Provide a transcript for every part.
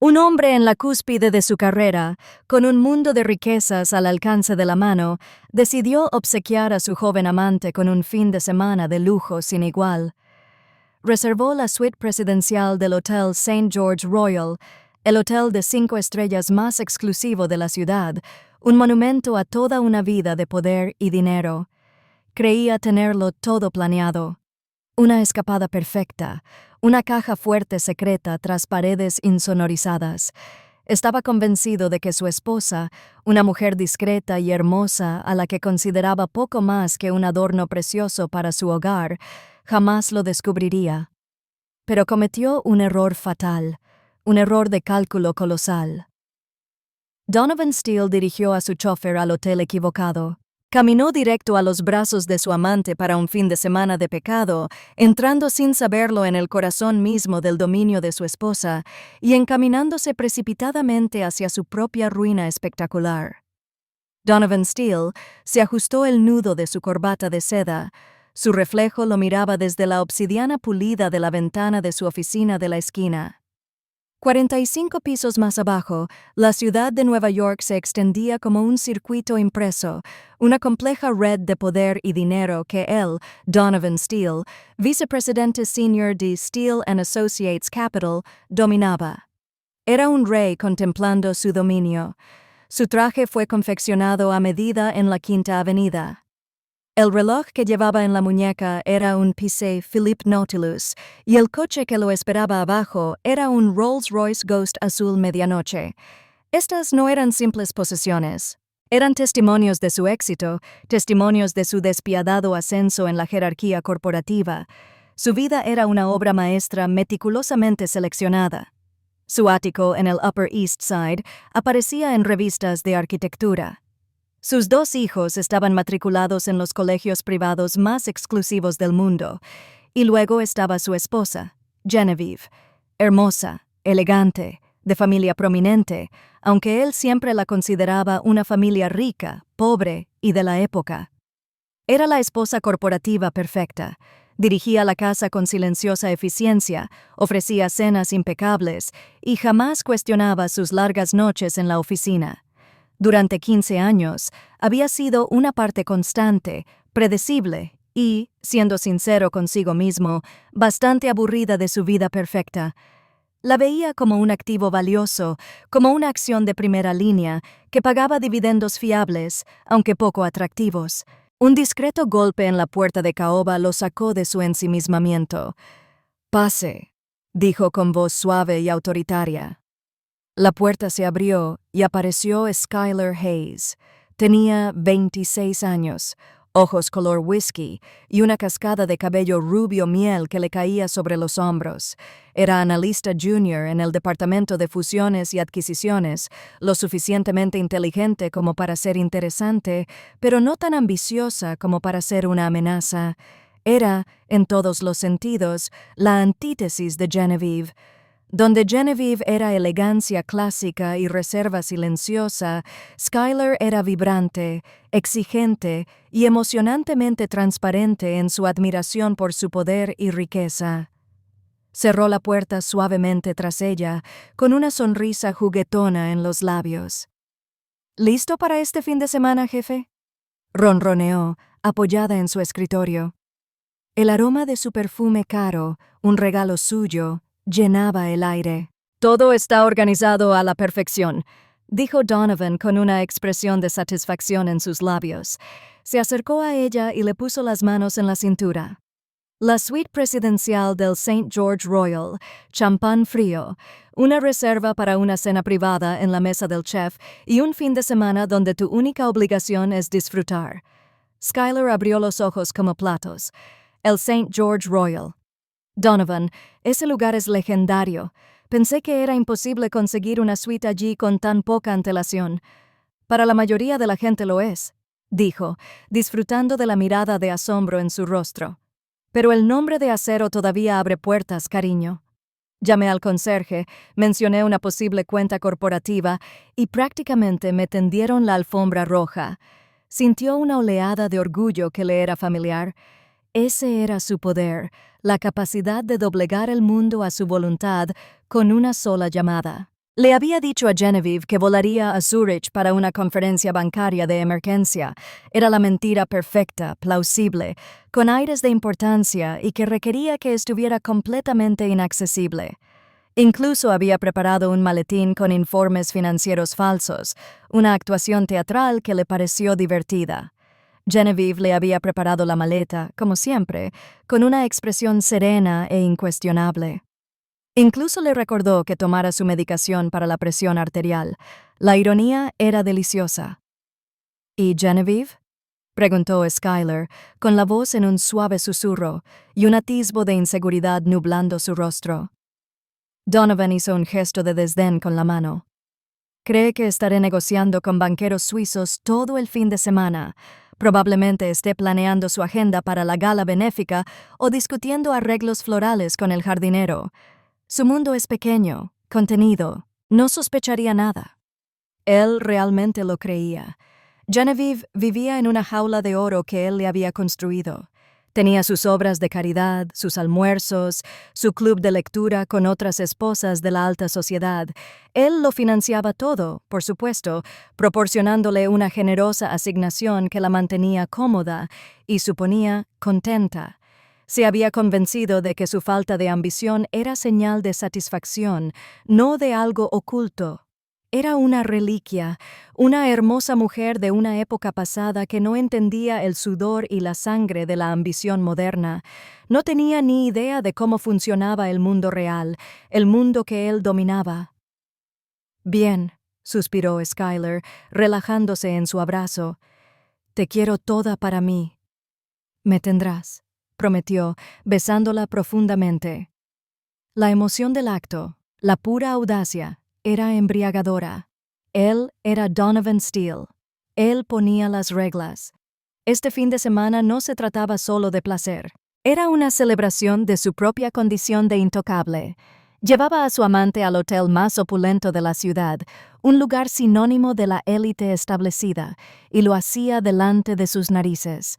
Un hombre en la cúspide de su carrera, con un mundo de riquezas al alcance de la mano, decidió obsequiar a su joven amante con un fin de semana de lujo sin igual. Reservó la suite presidencial del Hotel St. George Royal, el hotel de 5 estrellas más exclusivo de la ciudad, un monumento a toda una vida de poder y dinero. Creía tenerlo todo planeado. Una escapada perfecta, una caja fuerte secreta tras paredes insonorizadas. Estaba convencido de que su esposa, una mujer discreta y hermosa a la que consideraba poco más que un adorno precioso para su hogar, jamás lo descubriría. Pero cometió un error fatal, un error de cálculo colosal. Donovan Steele dirigió a su chofer al hotel equivocado. Caminó directo a los brazos de su amante para un fin de semana de pecado, entrando sin saberlo en el corazón mismo del dominio de su esposa y encaminándose precipitadamente hacia su propia ruina espectacular. Donovan Steele se ajustó el nudo de su corbata de seda. Su reflejo lo miraba desde la obsidiana pulida de la ventana de su oficina de la esquina. 45 pisos más abajo, la ciudad de Nueva York se extendía como un circuito impreso, una compleja red de poder y dinero que él, Donovan Steele, vicepresidente senior de Steele & Associates Capital, dominaba. Era un rey contemplando su dominio. Su traje fue confeccionado a medida en la Quinta Avenida. El reloj que llevaba en la muñeca era un Patek Philippe Nautilus y el coche que lo esperaba abajo era un Rolls-Royce Ghost azul medianoche. Estas no eran simples posesiones. Eran testimonios de su éxito, testimonios de su despiadado ascenso en la jerarquía corporativa. Su vida era una obra maestra meticulosamente seleccionada. Su ático en el Upper East Side aparecía en revistas de arquitectura. Sus 2 hijos estaban matriculados en los colegios privados más exclusivos del mundo, y luego estaba su esposa, Genevieve, hermosa, elegante, de familia prominente, aunque él siempre la consideraba una familia rica, pobre y de la época. Era la esposa corporativa perfecta. Dirigía la casa con silenciosa eficiencia, ofrecía cenas impecables y jamás cuestionaba sus largas noches en la oficina. Durante 15 años, había sido una parte constante, predecible y, siendo sincero consigo mismo, bastante aburrida de su vida perfecta. La veía como un activo valioso, como una acción de primera línea, que pagaba dividendos fiables, aunque poco atractivos. Un discreto golpe en la puerta de caoba lo sacó de su ensimismamiento. «Pase», dijo con voz suave y autoritaria. La puerta se abrió y apareció Skylar Hayes. Tenía 26 años, ojos color whisky y una cascada de cabello rubio miel que le caía sobre los hombros. Era analista junior en el departamento de fusiones y adquisiciones, lo suficientemente inteligente como para ser interesante, pero no tan ambiciosa como para ser una amenaza. Era, en todos los sentidos, la antítesis de Genevieve. Donde Genevieve era elegancia clásica y reserva silenciosa, Skylar era vibrante, exigente y emocionantemente transparente en su admiración por su poder y riqueza. Cerró la puerta suavemente tras ella, con una sonrisa juguetona en los labios. «¿Listo para este fin de semana, jefe?», ronroneó, apoyada en su escritorio. El aroma de su perfume caro, un regalo suyo, llenaba el aire. «Todo está organizado a la perfección», dijo Donovan con una expresión de satisfacción en sus labios. Se acercó a ella y le puso las manos en la cintura. La suite presidencial del St. George Royal, champán frío, una reserva para una cena privada en la mesa del chef y un fin de semana donde tu única obligación es disfrutar. Skylar abrió los ojos como platos. El St. George Royal. «Donovan, ese lugar es legendario. Pensé que era imposible conseguir una suite allí con tan poca antelación. Para la mayoría de la gente lo es», dijo, disfrutando de la mirada de asombro en su rostro. «Pero el nombre de acero todavía abre puertas, cariño». Llamé al conserje, mencioné una posible cuenta corporativa y prácticamente me tendieron la alfombra roja. Sintió una oleada de orgullo que le era familiar. Ese era su poder, la capacidad de doblegar el mundo a su voluntad con una sola llamada. Le había dicho a Genevieve que volaría a Zurich para una conferencia bancaria de emergencia. Era la mentira perfecta, plausible, con aires de importancia y que requería que estuviera completamente inaccesible. Incluso había preparado un maletín con informes financieros falsos, una actuación teatral que le pareció divertida. Genevieve le había preparado la maleta, como siempre, con una expresión serena e incuestionable. Incluso le recordó que tomara su medicación para la presión arterial. La ironía era deliciosa. ¿Y Genevieve?, preguntó Skyler, con la voz en un suave susurro y un atisbo de inseguridad nublando su rostro. Donovan hizo un gesto de desdén con la mano. Cree que estaré negociando con banqueros suizos todo el fin de semana. Probablemente esté planeando su agenda para la gala benéfica o discutiendo arreglos florales con el jardinero. Su mundo es pequeño, contenido, no sospecharía nada. Él realmente lo creía. Genevieve vivía en una jaula de oro que él le había construido. Tenía sus obras de caridad, sus almuerzos, su club de lectura con otras esposas de la alta sociedad. Él lo financiaba todo, por supuesto, proporcionándole una generosa asignación que la mantenía cómoda y suponía contenta. Se había convencido de que su falta de ambición era señal de satisfacción, no de algo oculto. Era una reliquia, una hermosa mujer de una época pasada que no entendía el sudor y la sangre de la ambición moderna. No tenía ni idea de cómo funcionaba el mundo real, el mundo que él dominaba. «Bien», suspiró Skyler, relajándose en su abrazo. «Te quiero toda para mí. Me tendrás», prometió, besándola profundamente. La emoción del acto, la pura audacia, era embriagadora. Él era Donovan Steele. Él ponía las reglas. Este fin de semana no se trataba solo de placer. Era una celebración de su propia condición de intocable. Llevaba a su amante al hotel más opulento de la ciudad, un lugar sinónimo de la élite establecida, y lo hacía delante de sus narices.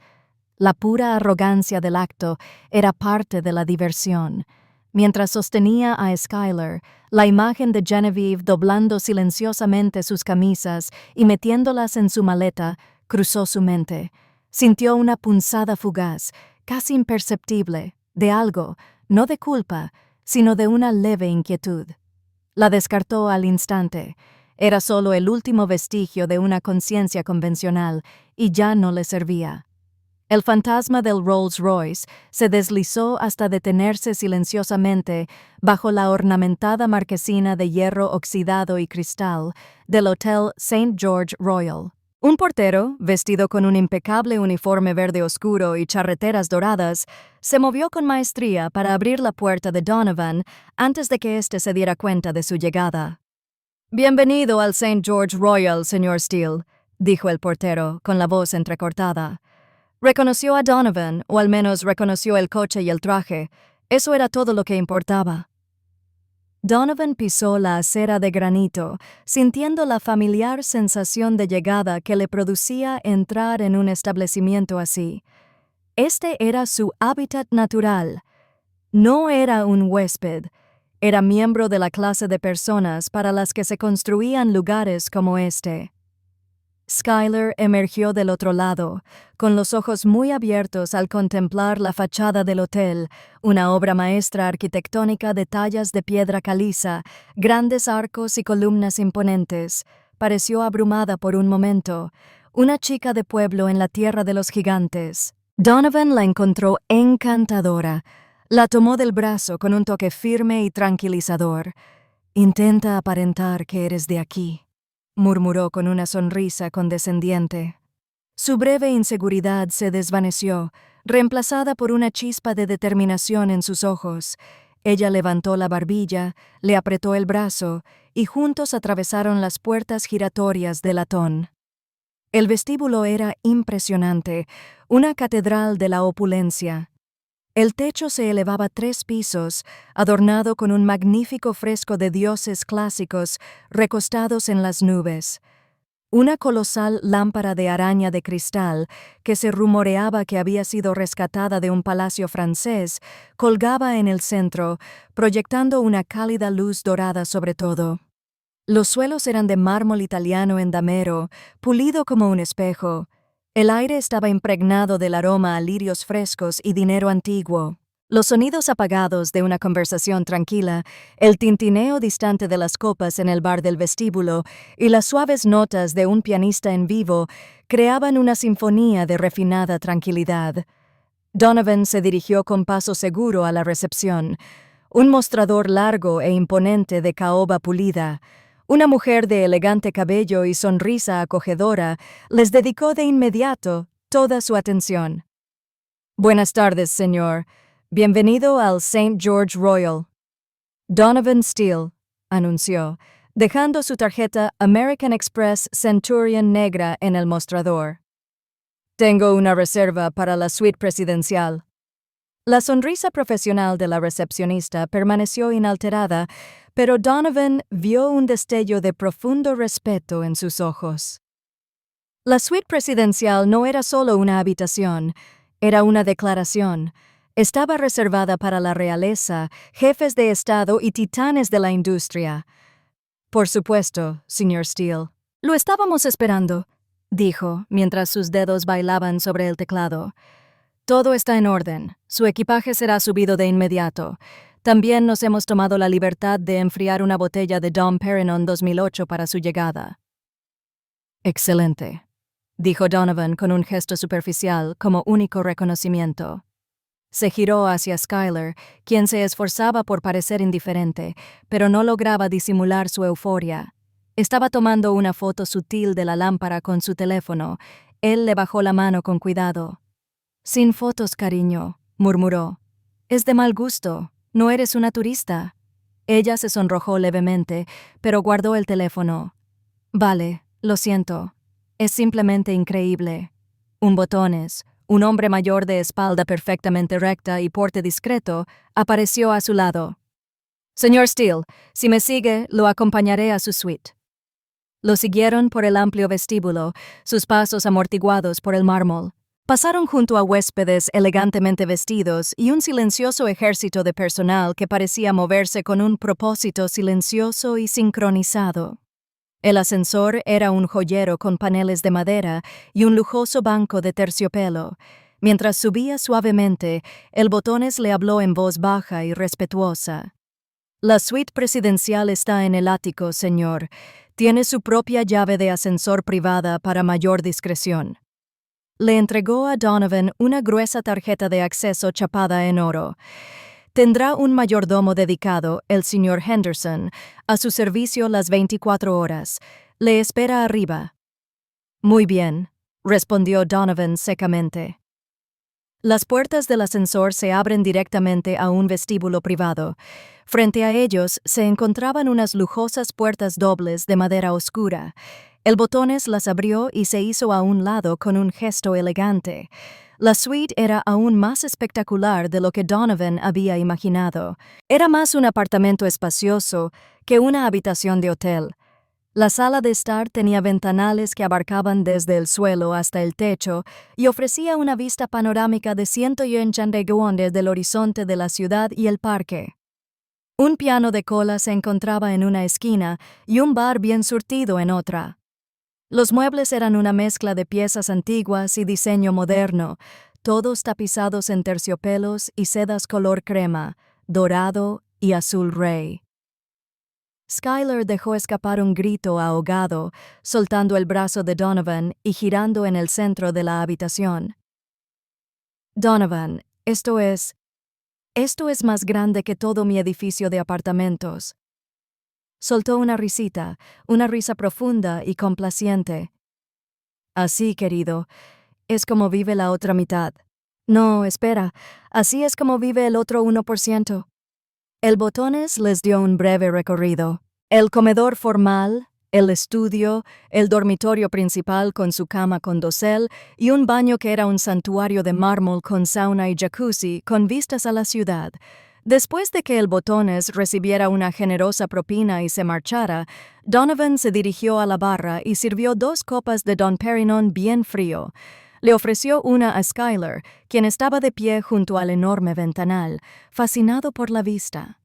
La pura arrogancia del acto era parte de la diversión. Mientras sostenía a Skyler, la imagen de Genevieve doblando silenciosamente sus camisas y metiéndolas en su maleta cruzó su mente. Sintió una punzada fugaz, casi imperceptible, de algo, no de culpa, sino de una leve inquietud. La descartó al instante. Era solo el último vestigio de una conciencia convencional y ya no le servía. El fantasma del Rolls Royce se deslizó hasta detenerse silenciosamente bajo la ornamentada marquesina de hierro oxidado y cristal del Hotel St. George Royal. Un portero, vestido con un impecable uniforme verde oscuro y charreteras doradas, se movió con maestría para abrir la puerta de Donovan antes de que éste se diera cuenta de su llegada. «Bienvenido al St. George Royal, señor Steele», dijo el portero, con la voz entrecortada. Reconoció a Donovan, o al menos reconoció el coche y el traje. Eso era todo lo que importaba. Donovan pisó la acera de granito, sintiendo la familiar sensación de llegada que le producía entrar en un establecimiento así. Este era su hábitat natural. No era un huésped. Era miembro de la clase de personas para las que se construían lugares como este. Skyler emergió del otro lado, con los ojos muy abiertos al contemplar la fachada del hotel, una obra maestra arquitectónica de tallas de piedra caliza, grandes arcos y columnas imponentes. Pareció abrumada por un momento, una chica de pueblo en la tierra de los gigantes. Donovan la encontró encantadora. La tomó del brazo con un toque firme y tranquilizador. «Intenta aparentar que eres de aquí», murmuró con una sonrisa condescendiente. Su breve inseguridad se desvaneció, reemplazada por una chispa de determinación en sus ojos. Ella levantó la barbilla, le apretó el brazo y juntos atravesaron las puertas giratorias de latón. El vestíbulo era impresionante, una catedral de la opulencia. El techo se elevaba 3 pisos, adornado con un magnífico fresco de dioses clásicos recostados en las nubes. Una colosal lámpara de araña de cristal, que se rumoreaba que había sido rescatada de un palacio francés, colgaba en el centro, proyectando una cálida luz dorada sobre todo. Los suelos eran de mármol italiano en damero, pulido como un espejo. El aire estaba impregnado del aroma a lirios frescos y dinero antiguo. Los sonidos apagados de una conversación tranquila, el tintineo distante de las copas en el bar del vestíbulo y las suaves notas de un pianista en vivo creaban una sinfonía de refinada tranquilidad. Donovan se dirigió con paso seguro a la recepción. Un mostrador largo e imponente de caoba pulida. Una mujer de elegante cabello y sonrisa acogedora les dedicó de inmediato toda su atención. «Buenas tardes, señor. Bienvenido al St. George Royal». Donovan Steele anunció, dejando su tarjeta American Express Centurion negra en el mostrador. «Tengo una reserva para la suite presidencial». La sonrisa profesional de la recepcionista permaneció inalterada, pero Donovan vio un destello de profundo respeto en sus ojos. La suite presidencial no era solo una habitación, era una declaración. Estaba reservada para la realeza, jefes de Estado y titanes de la industria. «Por supuesto, señor Steele. Lo estábamos esperando», dijo, mientras sus dedos bailaban sobre el teclado. «Todo está en orden. Su equipaje será subido de inmediato. También nos hemos tomado la libertad de enfriar una botella de Dom Perignon 2008 para su llegada». «Excelente», dijo Donovan con un gesto superficial como único reconocimiento. Se giró hacia Skyler, quien se esforzaba por parecer indiferente, pero no lograba disimular su euforia. Estaba tomando una foto sutil de la lámpara con su teléfono. Él le bajó la mano con cuidado. «Sin fotos, cariño», murmuró. «Es de mal gusto. No eres una turista». Ella se sonrojó levemente, pero guardó el teléfono. «Vale, lo siento. Es simplemente increíble». Un botones, un hombre mayor de espalda perfectamente recta y porte discreto, apareció a su lado. «Señor Steele, si me sigue, lo acompañaré a su suite». Lo siguieron por el amplio vestíbulo, sus pasos amortiguados por el mármol. Pasaron junto a huéspedes elegantemente vestidos y un silencioso ejército de personal que parecía moverse con un propósito silencioso y sincronizado. El ascensor era un joyero con paneles de madera y un lujoso banco de terciopelo. Mientras subía suavemente, el botones le habló en voz baja y respetuosa. «La suite presidencial está en el ático, señor. Tiene su propia llave de ascensor privada para mayor discreción». Le entregó a Donovan una gruesa tarjeta de acceso chapada en oro. «Tendrá un mayordomo dedicado, el señor Henderson, a su servicio las 24 horas. Le espera arriba». «Muy bien», respondió Donovan secamente. Las puertas del ascensor se abren directamente a un vestíbulo privado. Frente a ellos se encontraban unas lujosas puertas dobles de madera oscura. El botones las abrió y se hizo a un lado con un gesto elegante. La suite era aún más espectacular de lo que Donovan había imaginado. Era más un apartamento espacioso que una habitación de hotel. La sala de estar tenía ventanales que abarcaban desde el suelo hasta el techo y ofrecía una vista panorámica de 180 grados desde el horizonte de la ciudad y el parque. Un piano de cola se encontraba en una esquina y un bar bien surtido en otra. Los muebles eran una mezcla de piezas antiguas y diseño moderno, todos tapizados en terciopelos y sedas color crema, dorado y azul rey. Skyler dejó escapar un grito ahogado, soltando el brazo de Donovan y girando en el centro de la habitación. «Donovan, esto es más grande que todo mi edificio de apartamentos». Soltó una risita, una risa profunda y complaciente. «Así, querido, es como vive la otra mitad». «No, espera, así es como vive el otro 1%. El botones les dio un breve recorrido. El comedor formal, el estudio, el dormitorio principal con su cama con dosel y un baño que era un santuario de mármol con sauna y jacuzzi con vistas a la ciudad. Después de que el botones recibiera una generosa propina y se marchara, Donovan se dirigió a la barra y sirvió 2 copas de Dom Perignon bien frío. Le ofreció una a Skyler, quien estaba de pie junto al enorme ventanal, fascinado por la vista.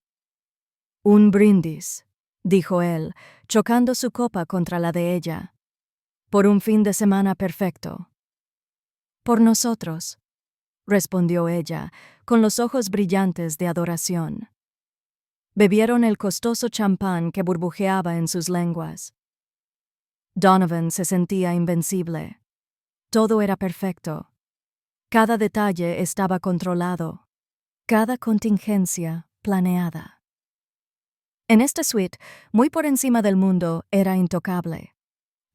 «Un brindis», dijo él, chocando su copa contra la de ella. Por un fin de semana perfecto. Por nosotros, respondió ella, con los ojos brillantes de adoración. Bebieron el costoso champán que burbujeaba en sus lenguas. Donovan se sentía invencible. Todo era perfecto. Cada detalle estaba controlado. Cada contingencia planeada. En esta suite, muy por encima del mundo, era intocable.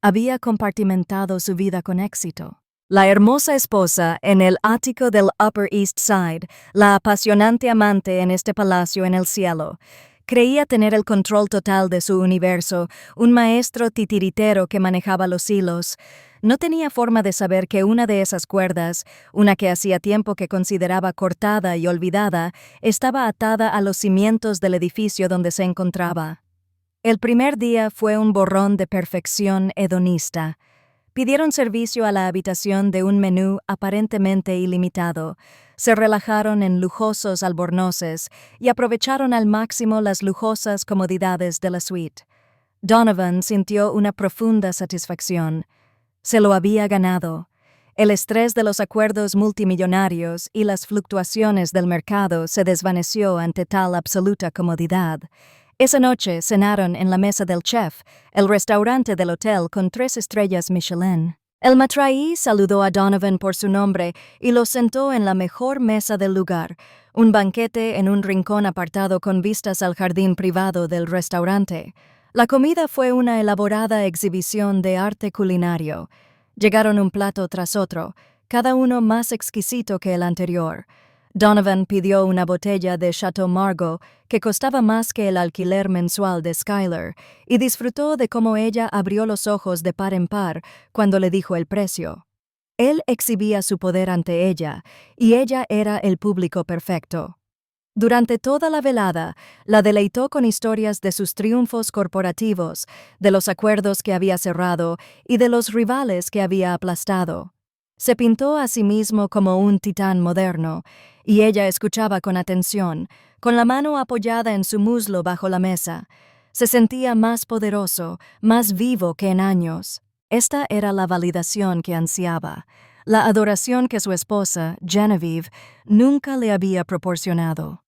Había compartimentado su vida con éxito. La hermosa esposa en el ático del Upper East Side, la apasionante amante en este palacio en el cielo. Creía tener el control total de su universo, un maestro titiritero que manejaba los hilos. No tenía forma de saber que una de esas cuerdas, una que hacía tiempo que consideraba cortada y olvidada, estaba atada a los cimientos del edificio donde se encontraba. El primer día fue un borrón de perfección hedonista. Pidieron servicio a la habitación de un menú aparentemente ilimitado, se relajaron en lujosos albornoces y aprovecharon al máximo las lujosas comodidades de la suite. Donovan sintió una profunda satisfacción. Se lo había ganado. El estrés de los acuerdos multimillonarios y las fluctuaciones del mercado se desvaneció ante tal absoluta comodidad. Esa noche cenaron en la mesa del chef, el restaurante del hotel con 3 estrellas Michelin. El matraí saludó a Donovan por su nombre y lo sentó en la mejor mesa del lugar, un banquete en un rincón apartado con vistas al jardín privado del restaurante. La comida fue una elaborada exhibición de arte culinario. Llegaron un plato tras otro, cada uno más exquisito que el anterior. Donovan pidió una botella de Chateau Margaux que costaba más que el alquiler mensual de Skylar y disfrutó de cómo ella abrió los ojos de par en par cuando le dijo el precio. Él exhibía su poder ante ella y ella era el público perfecto. Durante toda la velada, la deleitó con historias de sus triunfos corporativos, de los acuerdos que había cerrado y de los rivales que había aplastado. Se pintó a sí mismo como un titán moderno, y ella escuchaba con atención, con la mano apoyada en su muslo bajo la mesa. Se sentía más poderoso, más vivo que en años. Esta era la validación que ansiaba, la adoración que su esposa, Genevieve, nunca le había proporcionado.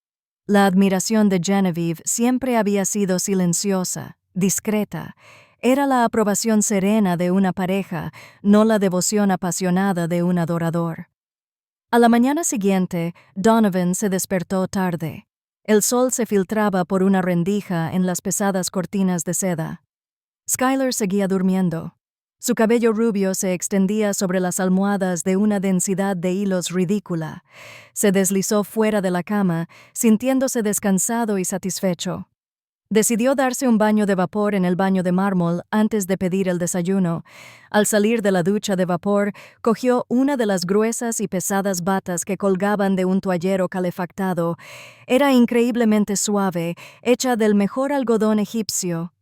La admiración de Genevieve siempre había sido silenciosa, discreta. Era la aprobación serena de una pareja, no la devoción apasionada de un adorador. A la mañana siguiente, Donovan se despertó tarde. El sol se filtraba por una rendija en las pesadas cortinas de seda. Skylar seguía durmiendo. Su cabello rubio se extendía sobre las almohadas de una densidad de hilos ridícula. Se deslizó fuera de la cama, sintiéndose descansado y satisfecho. Decidió darse un baño de vapor en el baño de mármol antes de pedir el desayuno. Al salir de la ducha de vapor, cogió una de las gruesas y pesadas batas que colgaban de un toallero calefactado. Era increíblemente suave, hecha del mejor algodón egipcio.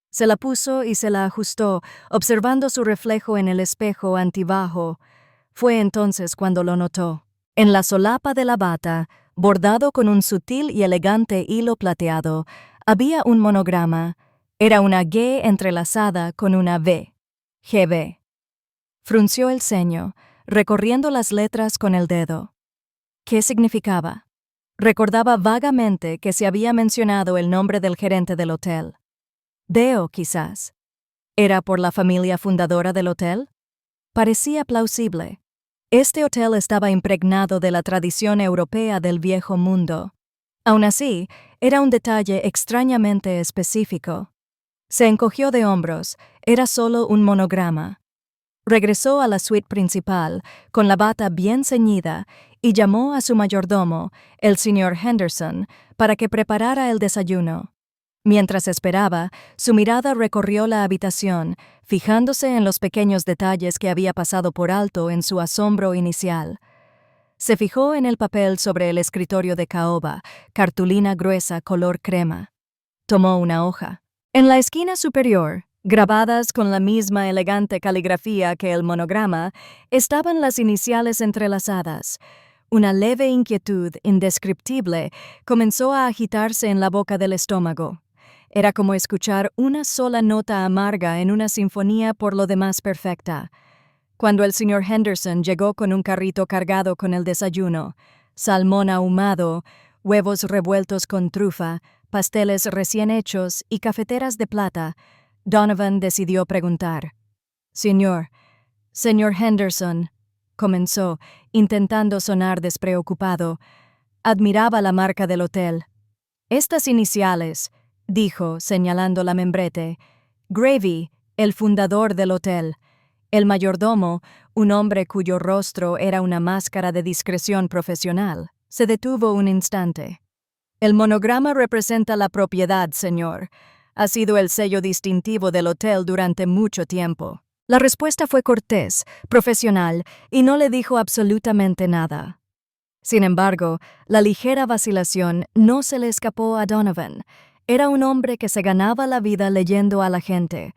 Se la puso y se la ajustó, observando su reflejo en el espejo antibajo. Fue entonces cuando lo notó. En la solapa de la bata, bordado con un sutil y elegante hilo plateado, había un monograma. Era una G entrelazada con una V. GB. Frunció el ceño, recorriendo las letras con el dedo. ¿Qué significaba? Recordaba vagamente que se había mencionado el nombre del gerente del hotel. Deo, quizás. ¿Era por la familia fundadora del hotel? Parecía plausible. Este hotel estaba impregnado de la tradición europea del viejo mundo. Aun así, era un detalle extrañamente específico. Se encogió de hombros, era solo un monograma. Regresó a la suite principal, con la bata bien ceñida, y llamó a su mayordomo, el señor Henderson, para que preparara el desayuno. Mientras esperaba, su mirada recorrió la habitación, fijándose en los pequeños detalles que había pasado por alto en su asombro inicial. Se fijó en el papel sobre el escritorio de caoba, cartulina gruesa color crema. Tomó una hoja. En la esquina superior, grabadas con la misma elegante caligrafía que el monograma, estaban las iniciales entrelazadas. Una leve inquietud indescriptible comenzó a agitarse en la boca del estómago. Era como escuchar una sola nota amarga en una sinfonía por lo demás perfecta. Cuando el señor Henderson llegó con un carrito cargado con el desayuno, salmón ahumado, huevos revueltos con trufa, pasteles recién hechos y cafeteras de plata, Donovan decidió preguntar. «Señor Henderson», comenzó, intentando sonar despreocupado. Admiraba la marca del hotel. «Estas iniciales», dijo, señalando la membrete. «Gravy, el fundador del hotel». El mayordomo, un hombre cuyo rostro era una máscara de discreción profesional, se detuvo un instante. «El monograma representa la propiedad, señor. Ha sido el sello distintivo del hotel durante mucho tiempo». La respuesta fue cortés, profesional, y no le dijo absolutamente nada. Sin embargo, la ligera vacilación no se le escapó a Donovan. Era un hombre que se ganaba la vida leyendo a la gente.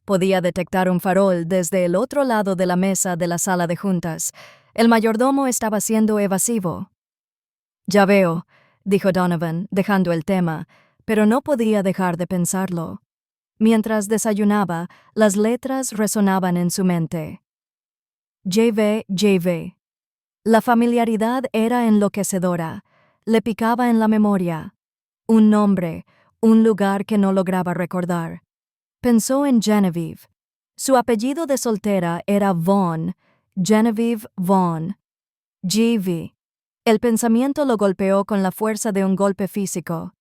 Podía detectar un farol desde el otro lado de la mesa de la sala de juntas. El mayordomo estaba siendo evasivo. «Ya veo», dijo Donovan, dejando el tema, pero no podía dejar de pensarlo. Mientras desayunaba, las letras resonaban en su mente. JV. La familiaridad era enloquecedora. Le picaba en la memoria. Un nombre, un lugar que no lograba recordar. Pensó en Genevieve. Su apellido de soltera era Vaughn, Genevieve Vaughn. GV. El pensamiento lo golpeó con la fuerza de un golpe físico.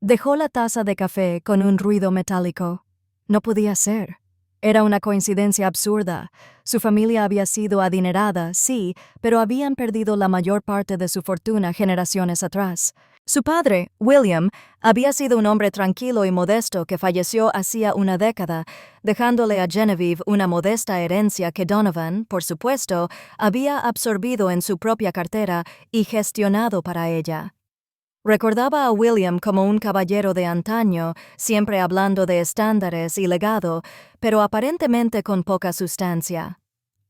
Dejó la taza de café con un ruido metálico. No podía ser. Era una coincidencia absurda. Su familia había sido adinerada, sí, pero habían perdido la mayor parte de su fortuna generaciones atrás. Su padre, William, había sido un hombre tranquilo y modesto que falleció hacía una década, dejándole a Genevieve una modesta herencia que Donovan, por supuesto, había absorbido en su propia cartera y gestionado para ella. Recordaba a William como un caballero de antaño, siempre hablando de estándares y legado, pero aparentemente con poca sustancia.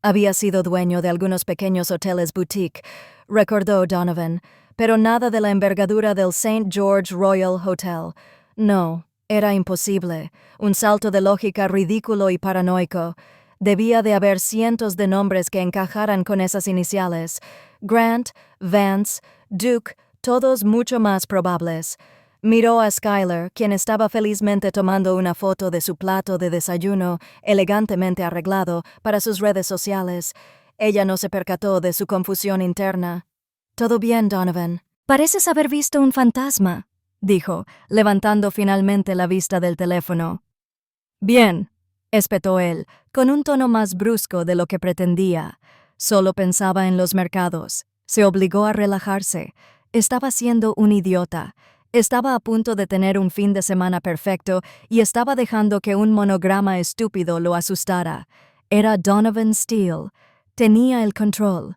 Había sido dueño de algunos pequeños hoteles boutique, recordó Donovan, pero nada de la envergadura del St. George Royal Hotel. No, era imposible, un salto de lógica ridículo y paranoico. Debía de haber cientos de nombres que encajaran con esas iniciales. Grant, Vance, Duke, todos mucho más probables. Miró a Skyler, quien estaba felizmente tomando una foto de su plato de desayuno, elegantemente arreglado, para sus redes sociales. Ella no se percató de su confusión interna. «Todo bien, Donovan. Pareces haber visto un fantasma», dijo, levantando finalmente la vista del teléfono. «Bien», espetó él, con un tono más brusco de lo que pretendía. Solo pensaba en los mercados. Se obligó a relajarse. Estaba siendo un idiota. Estaba a punto de tener un fin de semana perfecto y estaba dejando que un monograma estúpido lo asustara. Era Donovan Steele. Tenía el control.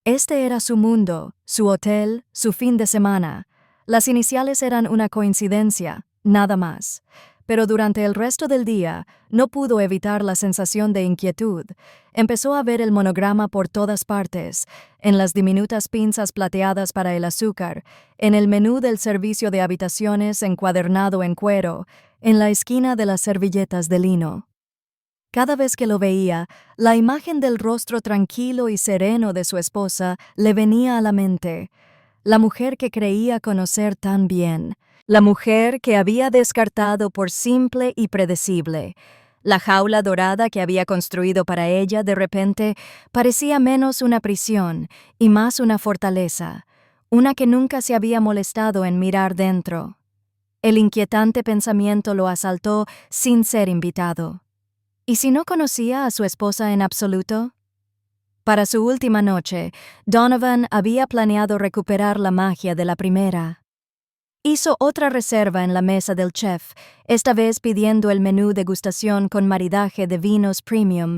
Este era su mundo, su hotel, su fin de semana. Las iniciales eran una coincidencia, nada más. Pero durante el resto del día no pudo evitar la sensación de inquietud. Empezó a ver el monograma por todas partes, en las diminutas pinzas plateadas para el azúcar, en el menú del servicio de habitaciones encuadernado en cuero, en la esquina de las servilletas de lino. Cada vez que lo veía, la imagen del rostro tranquilo y sereno de su esposa le venía a la mente. La mujer que creía conocer tan bien. La mujer que había descartado por simple y predecible. La jaula dorada que había construido para ella de repente parecía menos una prisión y más una fortaleza, una que nunca se había molestado en mirar dentro. El inquietante pensamiento lo asaltó sin ser invitado. ¿Y si no conocía a su esposa en absoluto? Para su última noche, Donovan había planeado recuperar la magia de la primera. Hizo otra reserva en la mesa del chef, esta vez pidiendo el menú degustación con maridaje de vinos premium.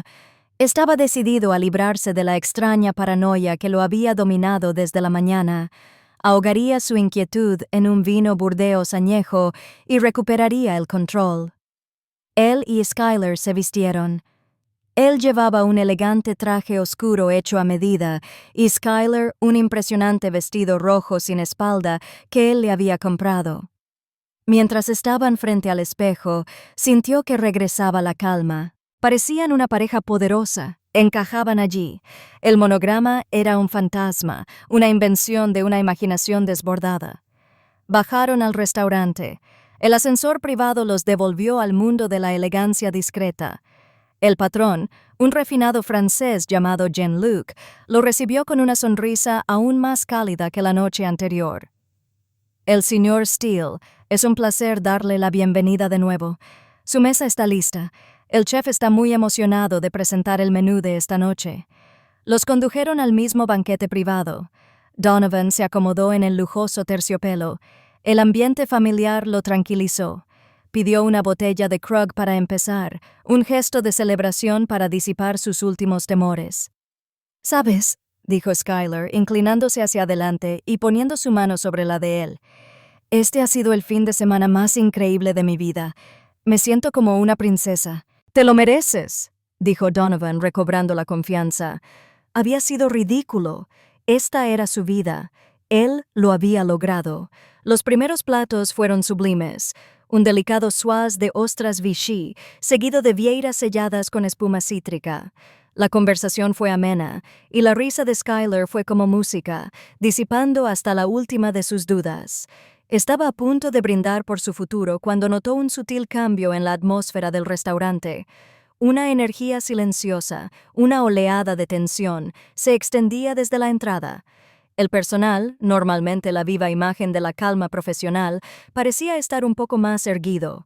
Estaba decidido a librarse de la extraña paranoia que lo había dominado desde la mañana. Ahogaría su inquietud en un vino Burdeos añejo y recuperaría el control. Él y Skyler se vistieron. Él llevaba un elegante traje oscuro hecho a medida y Skyler un impresionante vestido rojo sin espalda que él le había comprado. Mientras estaban frente al espejo, sintió que regresaba la calma. Parecían una pareja poderosa. Encajaban allí. El monograma era un fantasma, una invención de una imaginación desbordada. Bajaron al restaurante. El ascensor privado los devolvió al mundo de la elegancia discreta. El patrón, un refinado francés llamado Jean-Luc, lo recibió con una sonrisa aún más cálida que la noche anterior. El señor Steele, es un placer darle la bienvenida de nuevo. Su mesa está lista. El chef está muy emocionado de presentar el menú de esta noche. Los condujeron al mismo banquete privado. Donovan se acomodó en el lujoso terciopelo. El ambiente familiar lo tranquilizó. Pidió una botella de Krug para empezar, un gesto de celebración para disipar sus últimos temores. «¿Sabes?», dijo Skylar, inclinándose hacia adelante y poniendo su mano sobre la de él. «Este ha sido el fin de semana más increíble de mi vida. Me siento como una princesa». «Te lo mereces», dijo Donovan, recobrando la confianza. Había sido ridículo. Esta era su vida. Él lo había logrado. Los primeros platos fueron sublimes. Un delicado soise de ostras Vichy, seguido de vieiras selladas con espuma cítrica. La conversación fue amena, y la risa de Skylar fue como música, disipando hasta la última de sus dudas. Estaba a punto de brindar por su futuro cuando notó un sutil cambio en la atmósfera del restaurante. Una energía silenciosa, una oleada de tensión, se extendía desde la entrada. El personal, normalmente la viva imagen de la calma profesional, parecía estar un poco más erguido.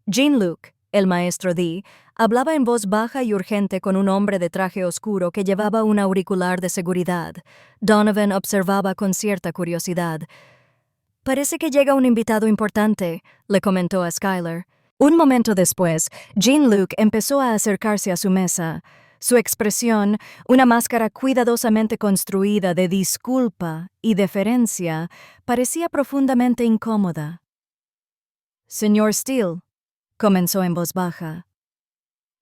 Jean-Luc, el maestro D, hablaba en voz baja y urgente con un hombre de traje oscuro que llevaba un auricular de seguridad. Donovan observaba con cierta curiosidad. «Parece que llega un invitado importante», le comentó a Skylar. Un momento después, Jean-Luc empezó a acercarse a su mesa. Su expresión, una máscara cuidadosamente construida de disculpa y deferencia, parecía profundamente incómoda. «Señor Steele», comenzó en voz baja.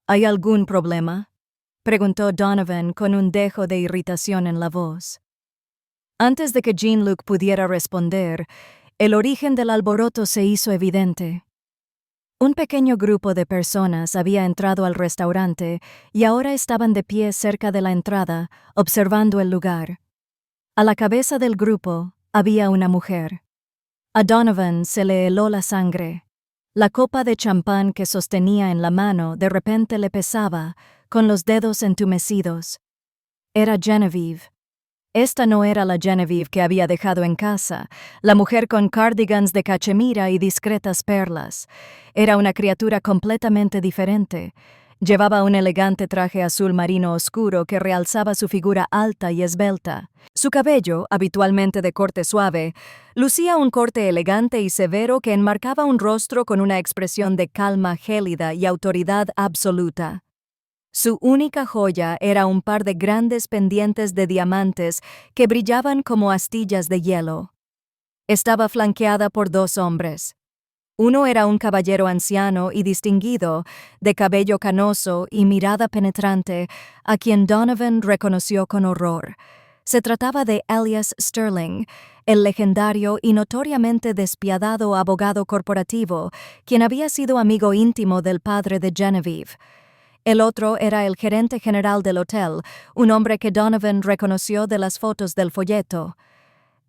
«¿Hay algún problema?», preguntó Donovan con un dejo de irritación en la voz. Antes de que Jean-Luc pudiera responder, el origen del alboroto se hizo evidente. Un pequeño grupo de personas había entrado al restaurante y ahora estaban de pie cerca de la entrada, observando el lugar. A la cabeza del grupo había una mujer. A Donovan se le heló la sangre. La copa de champán que sostenía en la mano de repente le pesaba, con los dedos entumecidos. Era Genevieve. Esta no era la Genevieve que había dejado en casa, la mujer con cardigans de cachemira y discretas perlas. Era una criatura completamente diferente. Llevaba un elegante traje azul marino oscuro que realzaba su figura alta y esbelta. Su cabello, habitualmente de corte suave, lucía un corte elegante y severo que enmarcaba un rostro con una expresión de calma gélida y autoridad absoluta. Su única joya era un par de grandes pendientes de diamantes que brillaban como astillas de hielo. Estaba flanqueada por 2 hombres. Uno era un caballero anciano y distinguido, de cabello canoso y mirada penetrante, a quien Donovan reconoció con horror. Se trataba de Elias Sterling, el legendario y notoriamente despiadado abogado corporativo, quien había sido amigo íntimo del padre de Genevieve. El otro era el gerente general del hotel, un hombre que Donovan reconoció de las fotos del folleto.